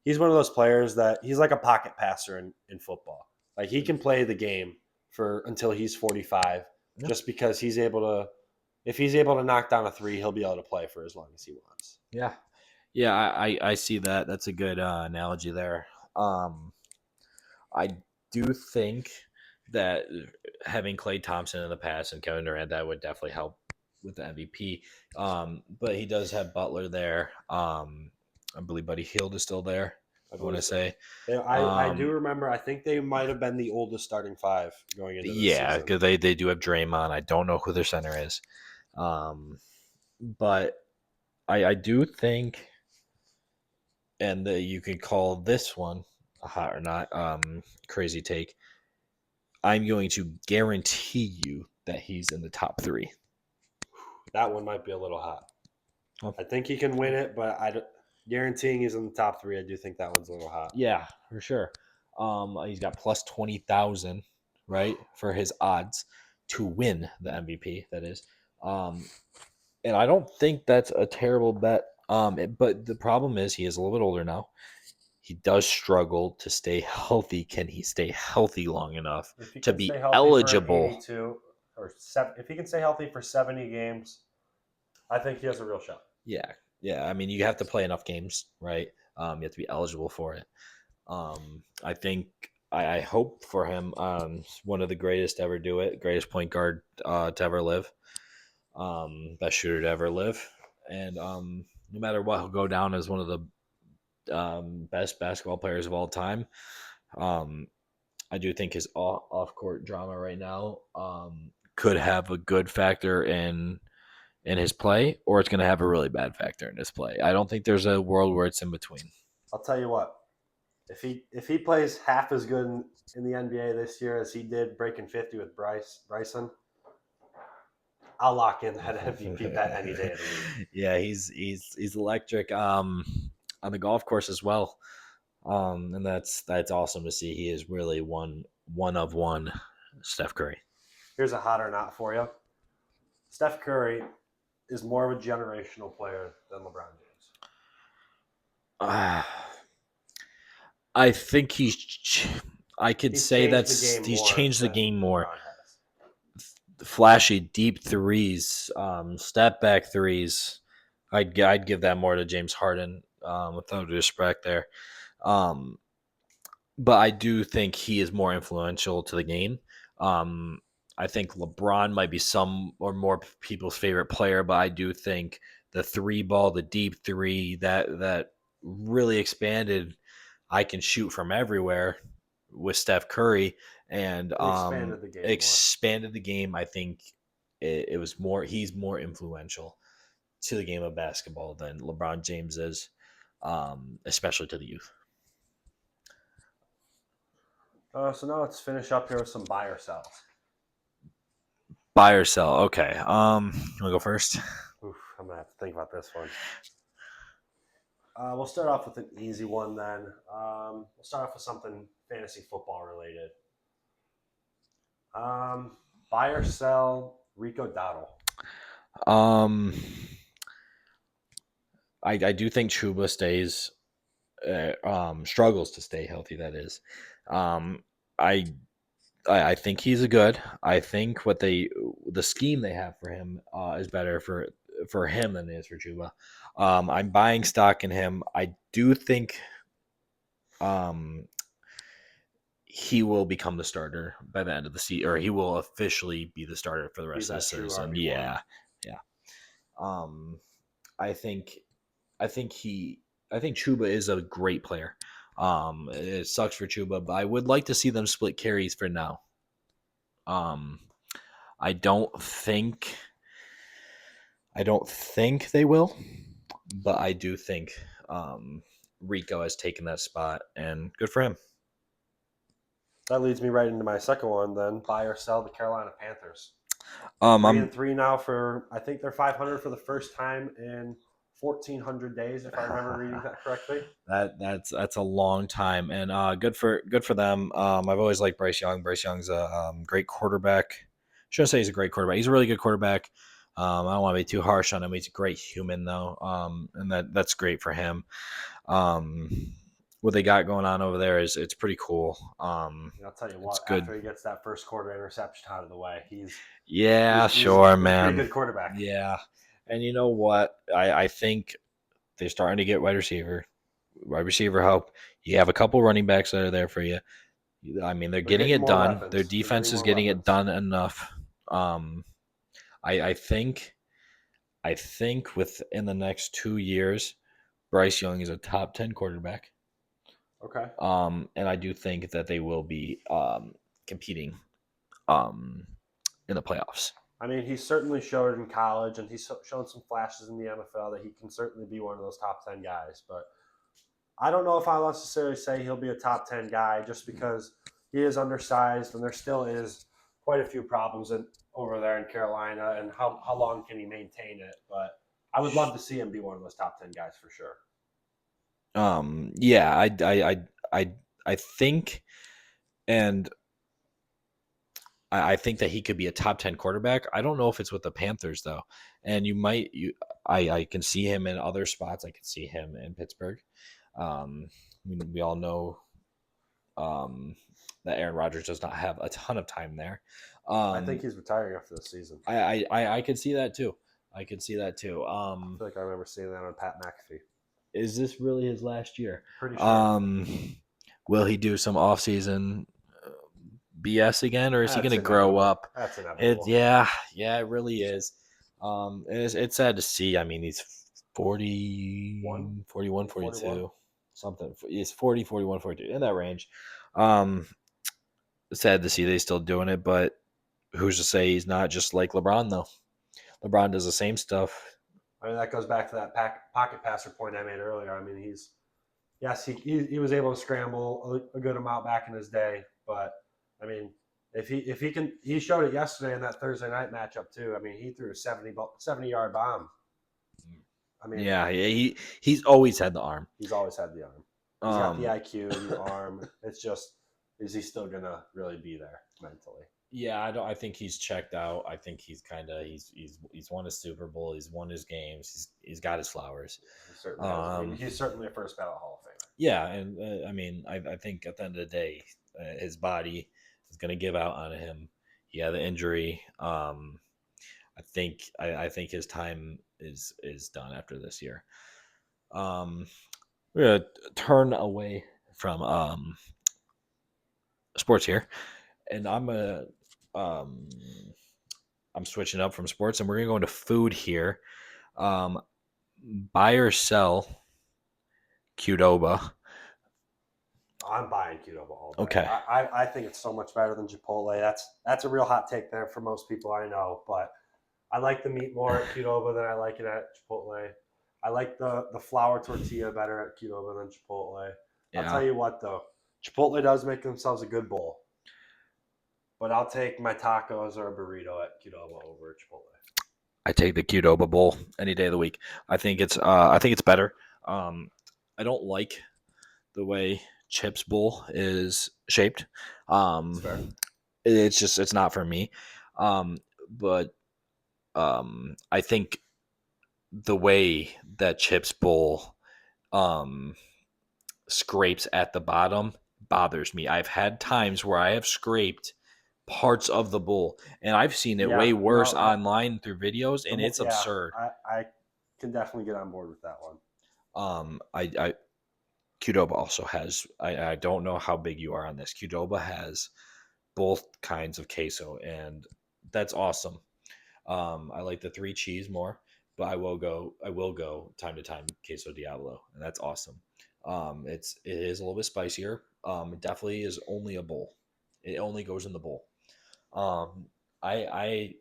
A: he's one of those players that he's like a pocket passer in football. Like, he can play the game until he's 45, just because he's able to. If he's able to knock down a 3, he'll be able to play for as long as he wants.
B: Yeah, I see that. That's a good analogy there. I do think that having Klay Thompson in the past and Kevin Durant, that would definitely help with the MVP. But he does have Butler there. I believe Buddy Hield is still there. I want to say.
A: I do remember. I think they might have been the oldest starting 5 going into this season.
B: Because they do have Draymond. I don't know who their center is. But I do think, and you could call this one a hot or not crazy take. I'm going to guarantee you that he's in the top 3.
A: That one might be a little hot. I think he can win it, but Guaranteeing he's in the top 3, I do think that one's a little hot.
B: Yeah, for sure. He's got plus 20,000, right, for his odds to win the MVP. That is, and I don't think that's a terrible bet. But the problem is he is a little bit older now. He does struggle to stay healthy. Can he stay healthy long enough
A: If he
B: to
A: can
B: be
A: stay healthy for
B: eligible?
A: 82 if he can stay healthy for 70 games, I think he has a real shot.
B: Yeah. I mean, you have to play enough games, right? You have to be eligible for it. I think I hope for him. One of the greatest to ever do it, greatest point guard to ever live, best shooter to ever live, and no matter what, he'll go down as one of the best basketball players of all time. Um, I do think his off court drama right now could have a good factor in his play, or it's going to have a really bad factor in his play. I don't think there's a world where it's in between.
A: I'll tell you what. If he plays half as good in the NBA this year as he did breaking 50 with Bryson, I'll lock in that MVP bet any day of the week.
B: Yeah, he's electric. On the golf course as well. And that's awesome to see. He is really one of one Steph Curry.
A: Here's a hot or not for you. Steph Curry is more of a generational player than LeBron James.
B: I think I could say that's he's changed the game more. Flashy deep threes, step back threes. I'd give that more to James Harden, without disrespect there. But I do think he is more influential to the game. I think LeBron might be some or more people's favorite player, but I do think the three ball, the deep three, that really expanded. I can shoot from everywhere with Steph Curry, and expanded the game. I think it was more. He's more influential to the game of basketball than LeBron James is, especially to the youth.
A: So now let's finish up here with some buy or sells.
B: Buy or sell? Okay. You want to go first?
A: Oof, I'm gonna have to think about this one. We'll start off with an easy one then. We'll start off with something fantasy football related. Buy or sell Rico Dowdle.
B: I do think Chuba stays, struggles to stay healthy. That is, I think he's a good. I think the scheme they have for him is better for him than it is for Chuba. I'm buying stock in him. I do think he will become the starter by the end of the season, or he will officially be the starter for the rest of the season. Yeah. I think Chuba is a great player. It sucks for Chuba, but I would like to see them split carries for now. I don't think they will, but I do think Rico has taken that spot, and good for him.
A: That leads me right into my second one then. Buy or sell the Carolina Panthers. 3-3 now for, I think they're 500 for the first time in 1,400 days, if I remember reading that correctly.
B: That's a long time, and good for them. I've always liked Bryce Young. Bryce Young's a great quarterback. Shouldn't say he's a great quarterback. He's a really good quarterback. I don't want to be too harsh on him. He's a great human though, and that's great for him. What they got going on over there it's pretty cool.
A: I'll tell you what, after he gets that first quarter interception out of the way, he's
B: man.
A: Pretty good quarterback.
B: Yeah, and you know what? I think they're starting to get wide receiver help. You have a couple running backs that are there for you. I mean, they're getting it done. Weapons. Their defense is getting it done enough. I think within the next 2 years, Bryce Young is a top 10 quarterback.
A: Okay.
B: And I do think that they will be competing in the playoffs.
A: I mean, he certainly showed it in college, and he's shown some flashes in the NFL that he can certainly be one of those top 10 guys. But I don't know if I'll necessarily say he'll be a top 10 guy just because he is undersized, and there still is quite a few problems over there in Carolina, and how long can he maintain it? But I would love to see him be one of those top 10 guys for sure.
B: Yeah, I I think, and I think that he could be a top 10 quarterback. I don't know if it's with the Panthers though. And I can see him in other spots. I can see him in Pittsburgh. We all know um, that Aaron Rodgers does not have a ton of time there.
A: I think
B: Um,
A: he's retiring after the season.
B: I could see that too. I could see that too.
A: I feel like I remember seeing that on Pat McAfee.
B: Is this really his last year?
A: Pretty sure.
B: Um, will he do some offseason BS again, or is he
A: That's
B: going to grow
A: inevitable.
B: up?
A: That's inevitable.
B: Yeah, it really is. It's sad to see. I mean, he's 40,
A: One?
B: 41,
A: 41?
B: 42, something. He's 40, 41, 42, in that range. Um, Sad to see they still doing it, but who's to say he's not just like LeBron, though? LeBron does the same stuff.
A: I mean, that goes back to that pocket passer point I made earlier. I mean, he was able to scramble a good amount back in his day, but I mean, if he can, he showed it yesterday in that Thursday night matchup too. I mean, he threw a 70-yard bomb. I mean,
B: Yeah, he's always had the arm.
A: he's always had the arm. He's got the
B: Um,
A: IQ, the arm. It's just, is he still gonna really be there mentally?
B: Yeah, I don't. I think he's checked out. I think he's kind of he's won his Super Bowl. He's won his games. He's got his flowers.
A: He certainly has. He's certainly a first ballot Hall of Famer.
B: Yeah, and I mean, I think at the end of the day, his body is going to give out on him. He had the injury. I think his time is done after this year. We're gonna turn away from sports here, and um I'm switching up from sports, and we're gonna go into food here. Um, Buy or sell Qdoba.
A: I'm buying Qdoba all day.
B: Okay.
A: I think it's so much better than Chipotle. That's a real hot take there for most people I know, but I like the meat more at Qdoba than I like it at Chipotle. I like the flour tortilla better at Qdoba than Chipotle. I'll tell
B: Yeah.
A: you what though, Chipotle does make themselves a good bowl, but I'll take my tacos or a burrito at Qdoba over Chipotle.
B: I take the Qdoba bowl any day of the week. I think it's better. I don't like the way Chips Bowl is shaped.
A: That's fair.
B: It's not for me. But I think the way that Chips Bowl um scrapes at the bottom bothers me. I've had times where I have scraped parts of the bowl, and I've seen it
A: Yeah,
B: way worse
A: no,
B: online through videos, and it's
A: yeah,
B: absurd.
A: I can definitely get on board with that one.
B: I Qdoba also has. I don't know how big you are on this. Qdoba has both kinds of queso, and that's awesome. I like the three cheese more, but I will go time to time queso Diablo, and that's awesome. It is a little bit spicier. It definitely is only a bowl. It only goes in the bowl. Um, I I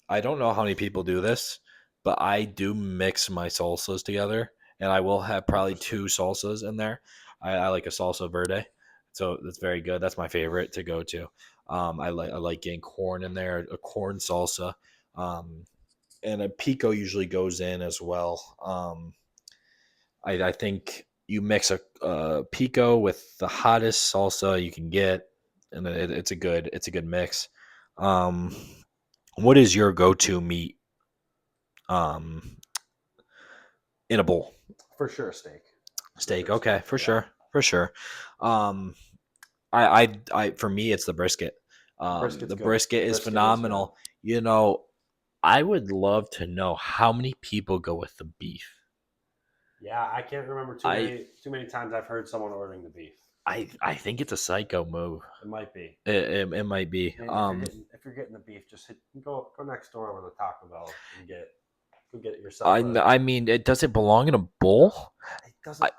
B: I don't know how many people do this, but I do mix my salsas together, and I will have probably
A: Interesting.
B: two salsas in there. I like a salsa verde, so that's very good. That's my favorite to go to. I like getting corn in there, a corn salsa, um, and a pico usually goes in as well. I think you mix a pico with the hottest salsa you can get, and it's a good mix. Um, what is your go to meat um, in a bowl?
A: For sure, steak.
B: Steak, okay, for
A: Yeah.
B: sure, for sure. Um, for me, it's the brisket.
A: Brisket's
B: The
A: good.
B: brisket is
A: Brisket is good.
B: phenomenal. You know, I would love to know how many people go with the beef.
A: Yeah, I can't remember
B: I
A: too many times I've heard someone ordering the beef.
B: I think it's a psycho move.
A: It might be.
B: It might be.
A: I mean, if you're getting the beef, just go next door over to Taco Bell and get yourself.
B: I mean, does it belong in a bowl?
A: It doesn't.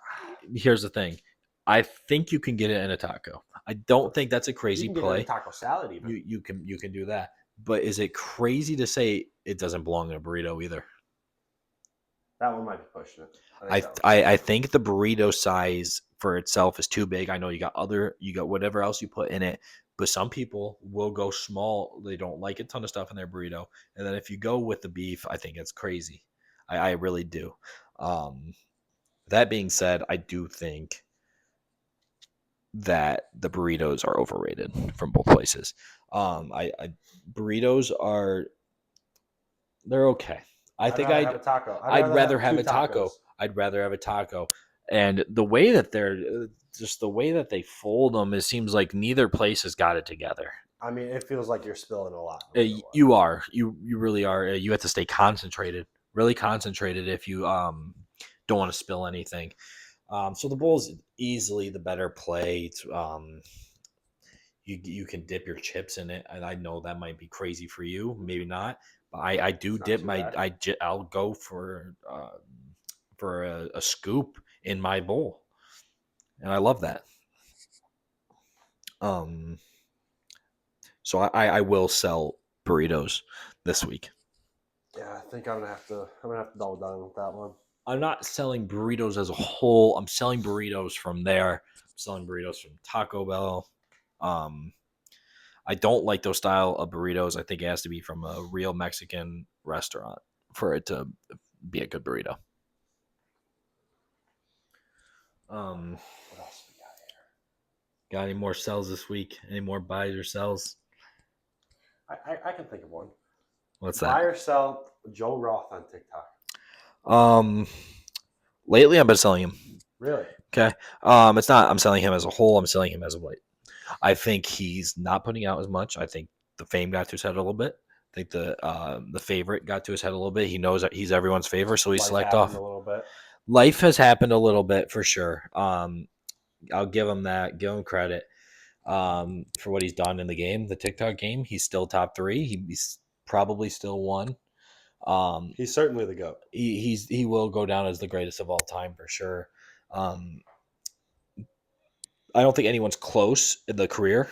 B: Here's the thing. I think you can get it in a taco. I don't think that's a
A: You
B: crazy
A: can get it in a
B: play.
A: taco salad even.
B: You can do that. But is it crazy to say it doesn't belong in a burrito either?
A: That one might be pushing it.
B: I think the burrito size for itself is too big. I know you got whatever else you put in it, but some people will go small. They don't like a ton of stuff in their burrito, and then if you go with the beef, I think it's crazy. I really do. Um, That being said, I do think that the burritos are overrated from both places. I burritos are they're okay. I
A: I'd
B: think
A: rather have a taco.
B: I'd rather
A: have
B: have
A: two
B: a
A: tacos.
B: taco. I'd rather have a taco. And the way that they're just the way that they fold them, it seems like neither place has got it together.
A: I mean, it feels like you're spilling a lot. No matter what.
B: You are. You really are. You have to stay concentrated, really concentrated if you don't want to spill anything. So the bowl is easily the better play. You can dip your chips in it, and I know that might be crazy for you, maybe not. But I do
A: It's not
B: dip
A: too
B: my
A: bad.
B: I'll go for a scoop in my bowl, and I love that. Um, so I will sell burritos this week.
A: Yeah, I think I'm gonna have to double down with that one.
B: I'm not selling burritos as a whole. I'm selling burritos from there. I'm selling burritos from Taco Bell. Um, I don't like those style of burritos. I think it has to be from a real Mexican restaurant for it to be a good burrito.
A: What else we got here?
B: Got any more sells this week? Any more buys or sells?
A: I can think of one.
B: What's
A: Buy
B: that?
A: or sell Joe Roth on TikTok.
B: Um, lately I've been selling him.
A: Really?
B: Okay. It's not. I'm selling him as a whole. I'm selling him as of late. I think he's not putting out as much. I think the fame got to his head a little bit. I think the favorite got to his head a little bit. He knows that he's everyone's favorite, so he's
A: Life
B: select
A: happened
B: off.
A: a little bit.
B: Life has happened a little bit for sure. I'll give him that. Give him credit for what he's done in the game, the TikTok game. He's still top three. He's probably still one.
A: He's certainly the GOAT.
B: He will go down as the greatest of all time for sure. I don't think anyone's close in the career.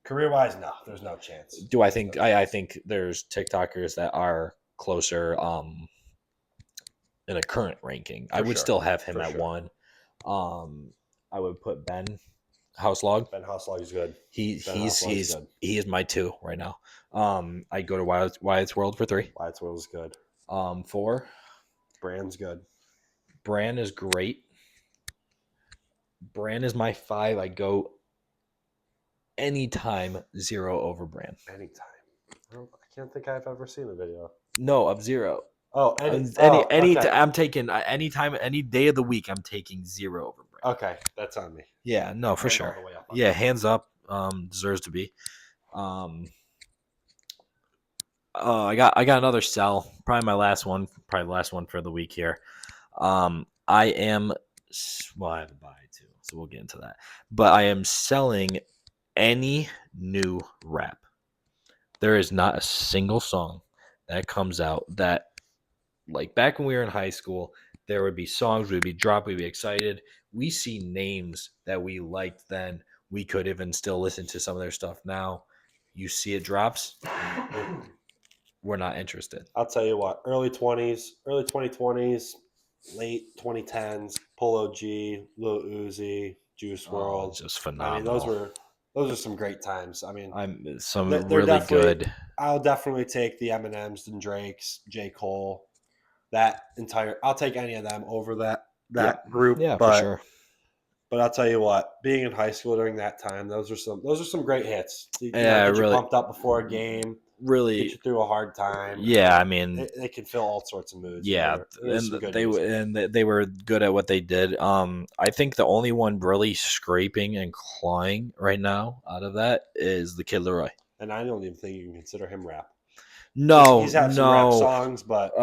A: Career wise, no, there's no chance.
B: Do I think I think there's TikTokers that are closer in a current ranking. I would still have him at one. I would put Ben Houselog.
A: Ben Houselog is good.
B: He is my two right now. I go to Wyatt's World for three.
A: Wyatt's World is good.
B: 4.
A: Brand's good.
B: Brand is great. Brand is my 5. I go anytime 0 over Brand.
A: Anytime. I can't think I've ever seen a video.
B: No, of 0.
A: Oh,
B: okay. I'm taking anytime, any day of the week. I'm taking 0 over Brand.
A: Okay, that's on me.
B: Yeah, no, for sure. Yeah, hands up. Deserves to be. I got another sell. Probably my last one. Probably the last one for the week here. I am. Well, I have a buy too, so we'll get into that. But I am selling any new rap. There is not a single song that comes out that, like back when we were in high school, there would be songs, we'd be dropped, we'd be excited. We see names that we liked then. We could even still listen to some of their stuff now. You see it drops, we're not interested.
A: I'll tell you what, early 2020s, late 2010s, Polo G, Lil Uzi, Juice WRLD.
B: Just phenomenal.
A: I mean, those are some great times. I mean,
B: they're really good.
A: I'll definitely take the Eminems and Drakes, J. Cole, I'll take any of them over that group.
B: Yeah, for sure.
A: But I'll tell you what, being in high school during that time, those are some great hits.
B: Really
A: you pumped up before a game.
B: Really
A: get you through a hard time.
B: Yeah, I mean,
A: they can fill all sorts of moods.
B: Yeah, they were good at what they did. I think the only one really scraping and clawing right now out of that is the Kid Leroy.
A: And I don't even think you can consider him rap.
B: No,
A: he's had some rap songs, but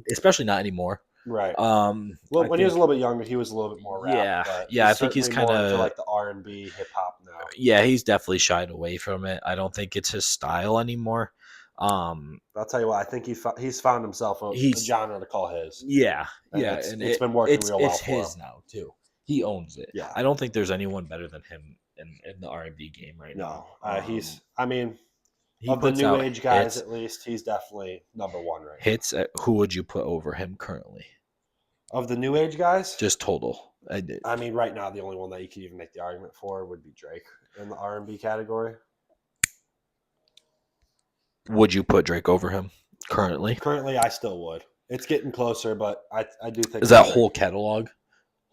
B: especially not anymore.
A: Right. Well, when he was a little bit younger, he was a little bit more rap.
B: Yeah. I think he's kind of
A: like the R&B, hip hop now.
B: Yeah, he's definitely shied away from it. I don't think it's his style anymore.
A: I'll tell you what, I think he's found himself a genre to call his.
B: Yeah,
A: and it's been working real well.
B: It's his now too. He owns it.
A: Yeah,
B: I don't think there's anyone better than him in the R&B game right now.
A: He's. I mean. Of the new age guys, at least, he's definitely number one right
B: now. Who would you put over him currently?
A: Of the new age guys?
B: Just total.
A: I mean, right now, the only one that you could even make the argument for would be Drake in the R&B category.
B: Would you put Drake over him currently?
A: Currently, I still would. It's getting closer, but I do think...
B: Is that whole catalog?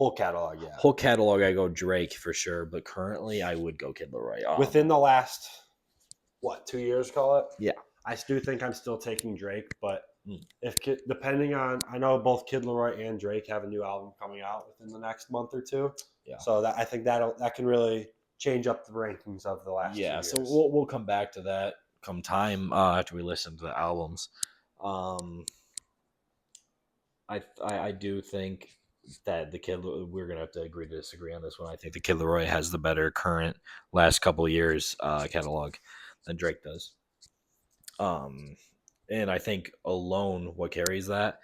A: Whole catalog, yeah.
B: Whole catalog, I go Drake for sure, but currently I would go Kid Laroi.
A: Within the last 2 years, call it.
B: Yeah.
A: I do think I'm still taking Drake, but
B: Mm.
A: depending on, I know both Kid Laroi and Drake have a new album coming out within the next month or two.
B: Yeah.
A: So I think that can really change up the rankings of the last 2 years.
B: So we'll come back to that come time after we listen to the albums. I do think that the Kid, we're gonna have to agree to disagree on this one. I think the Kid Laroi has the better current last couple of years catalog than Drake does. And I think alone what carries that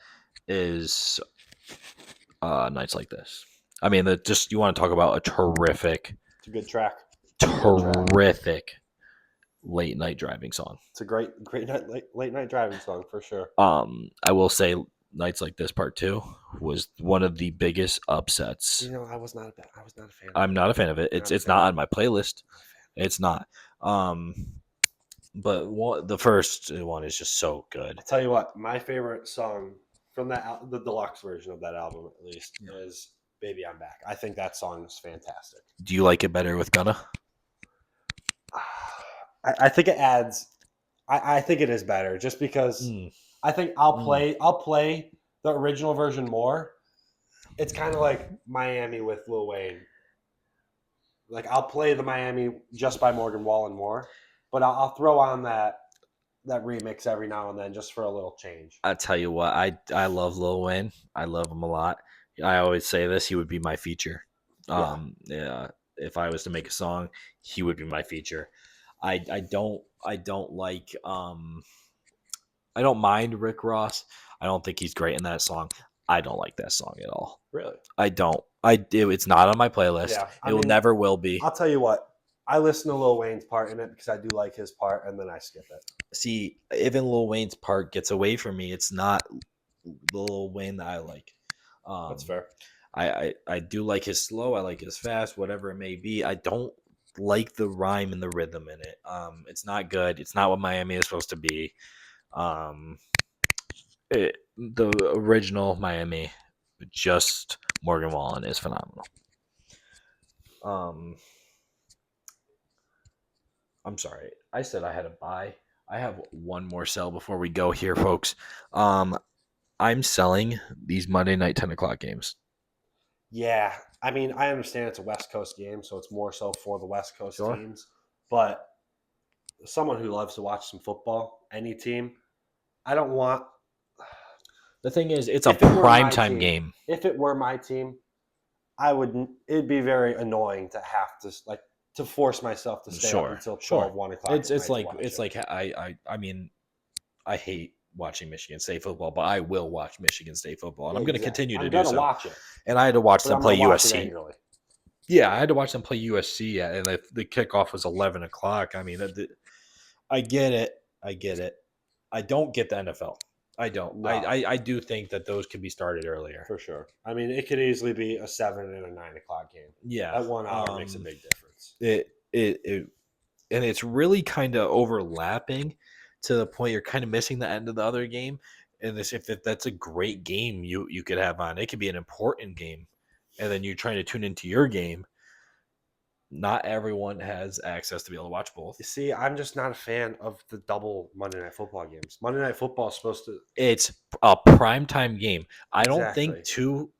B: is nights like this. I mean, you want to talk about a terrific,
A: it's a good track.
B: Terrific late night driving song.
A: It's a great late night driving song for sure.
B: I will say Nights Like This Part 2 was one of the biggest upsets.
A: You know, I was not a fan of it.
B: I'm not a fan of it. It's not on my playlist. It's not. But the first one is just so good.
A: I'll tell you what, my favorite song from the deluxe version of that album, at least, is "Baby I'm Back." I think that song is fantastic.
B: Do you like it better with Gunna?
A: I think it adds. I think it is better, just because I think I'll play the original version more. It's kind of like Miami with Lil Wayne. Like, I'll play the Miami just by Morgan Wallen more, but I'll throw on that remix every now and then just for a little change.
B: I tell you what, I love Lil Wayne. I love him a lot. I always say this: he would be my feature. Yeah. If I was to make a song, he would be my feature. I don't like I don't mind Rick Ross. I don't think he's great in that song. I don't like that song at all.
A: Really?
B: I don't. It's not on my playlist.
A: Yeah,
B: it will never will be.
A: I'll tell you what. I listen to Lil Wayne's part in it because I do like his part, and then I skip it.
B: See, even Lil Wayne's part gets away from me. It's not the Lil Wayne that I like.
A: That's fair.
B: I do like his slow. I like his fast, whatever it may be. I don't like the rhyme and the rhythm in it. It's not good. It's not what Miami is supposed to be. The original Miami, just Morgan Wallen, is phenomenal. I'm sorry. I said I had a buy. I have one more sell before we go here, folks. I'm selling these Monday night 10 o'clock games.
A: Yeah. I mean, I understand it's a West Coast game, so it's more so for the West Coast teams. But someone who loves to watch some football, any team, I don't want...
B: The thing is, it's a primetime game.
A: If it were my team, it'd be very annoying to have to force myself to stay up until 12, 1 o'clock.
B: It's like I mean, I hate watching Michigan State football, but I will watch Michigan State football, and I'm going to continue to do so. I'm going to
A: watch it.
B: And I had to watch them play USC. Yeah, I had to watch them play USC, and the kickoff was 11 o'clock. I mean, I get it. I don't get the NFL. I don't. No. I do think that those could be started earlier.
A: For sure. I mean, it could easily be a 7 and a 9 o'clock game.
B: Yeah.
A: That 1 hour makes a big difference.
B: And it's really kind of overlapping to the point you're kind of missing the end of the other game. And if that's a great game you could have on. It could be an important game. And then you're trying to tune into your game. Not everyone has access to be able to watch both.
A: You see, I'm just not a fan of the double Monday Night Football games. Monday Night Football is supposed to...
B: It's a primetime game. I don't think 2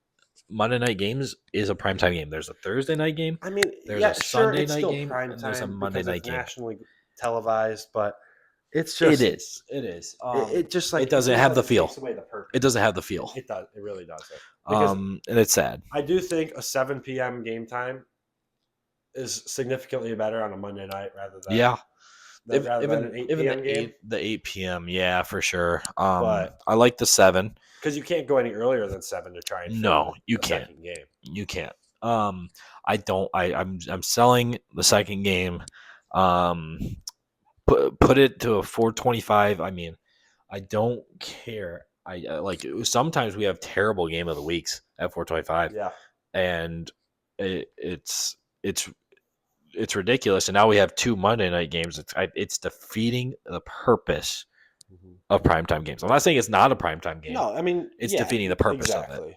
B: Monday night games is a primetime game. There's a Thursday night game.
A: I mean,
B: there's a Sunday night game, and there's a Monday night game.
A: Nationally televised, but it's just...
B: It is.
A: It just
B: it doesn't have the feel. It doesn't have the feel.
A: It does. It really does.
B: And it's sad.
A: I do think a 7 p.m. game time is significantly better on a Monday night rather than an 8 p.m. game.
B: The 8 p.m. Yeah, for sure. But I like the 7
A: because you can't go any earlier than 7 to try and
B: you can't.
A: Second game.
B: You can't. I don't. I'm selling the second game. Put it to a 4:25. I mean, I don't care. I like sometimes we have terrible game of the weeks at 4:25.
A: Yeah,
B: and it's ridiculous. And now we have 2 Monday night games. It's defeating the purpose of primetime games. I'm not saying it's not a primetime game.
A: No, I mean
B: it's defeating the purpose of it.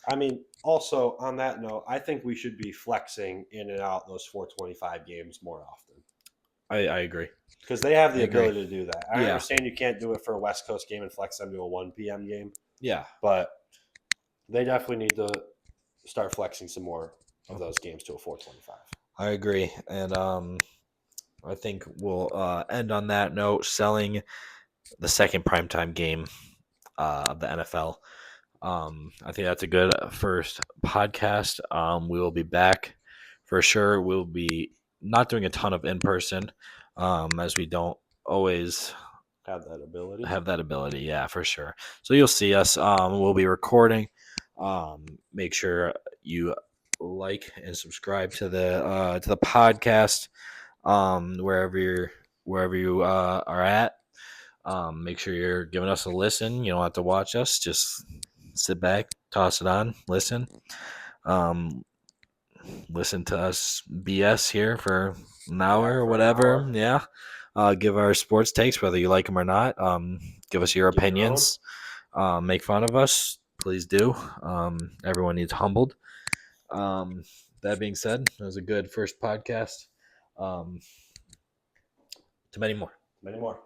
A: I mean, Also, on that note, I think we should be flexing in and out those 425 games more often
B: I agree.
A: because they have
B: I
A: the
B: agree.
A: ability to do that. I
B: Yeah.
A: understand you can't do it for a West Coast game and flex them to a 1 p.m. game,
B: Yeah.
A: but they definitely need to start flexing some more of those games to a 425.
B: I agree. And I think we'll end on that note, selling the second primetime game of the NFL. I think that's a good first podcast. We will be back for sure. We'll be not doing a ton of in person, as we don't always
A: Have that ability.
B: have that ability. Yeah, for sure. So you'll see us. We'll be recording. Make sure you like and subscribe to the podcast. Wherever you are at. Make sure you're giving us a listen. You don't have to watch us. Just sit back, toss it on, listen. Um, Listen to us BS here for an hour or whatever. Yeah. Give our sports takes, whether you like them or not. Give us your opinions. Make fun of us. Please do. Everyone needs humbled. That being said, it was a good first podcast. To many more.
A: Many more.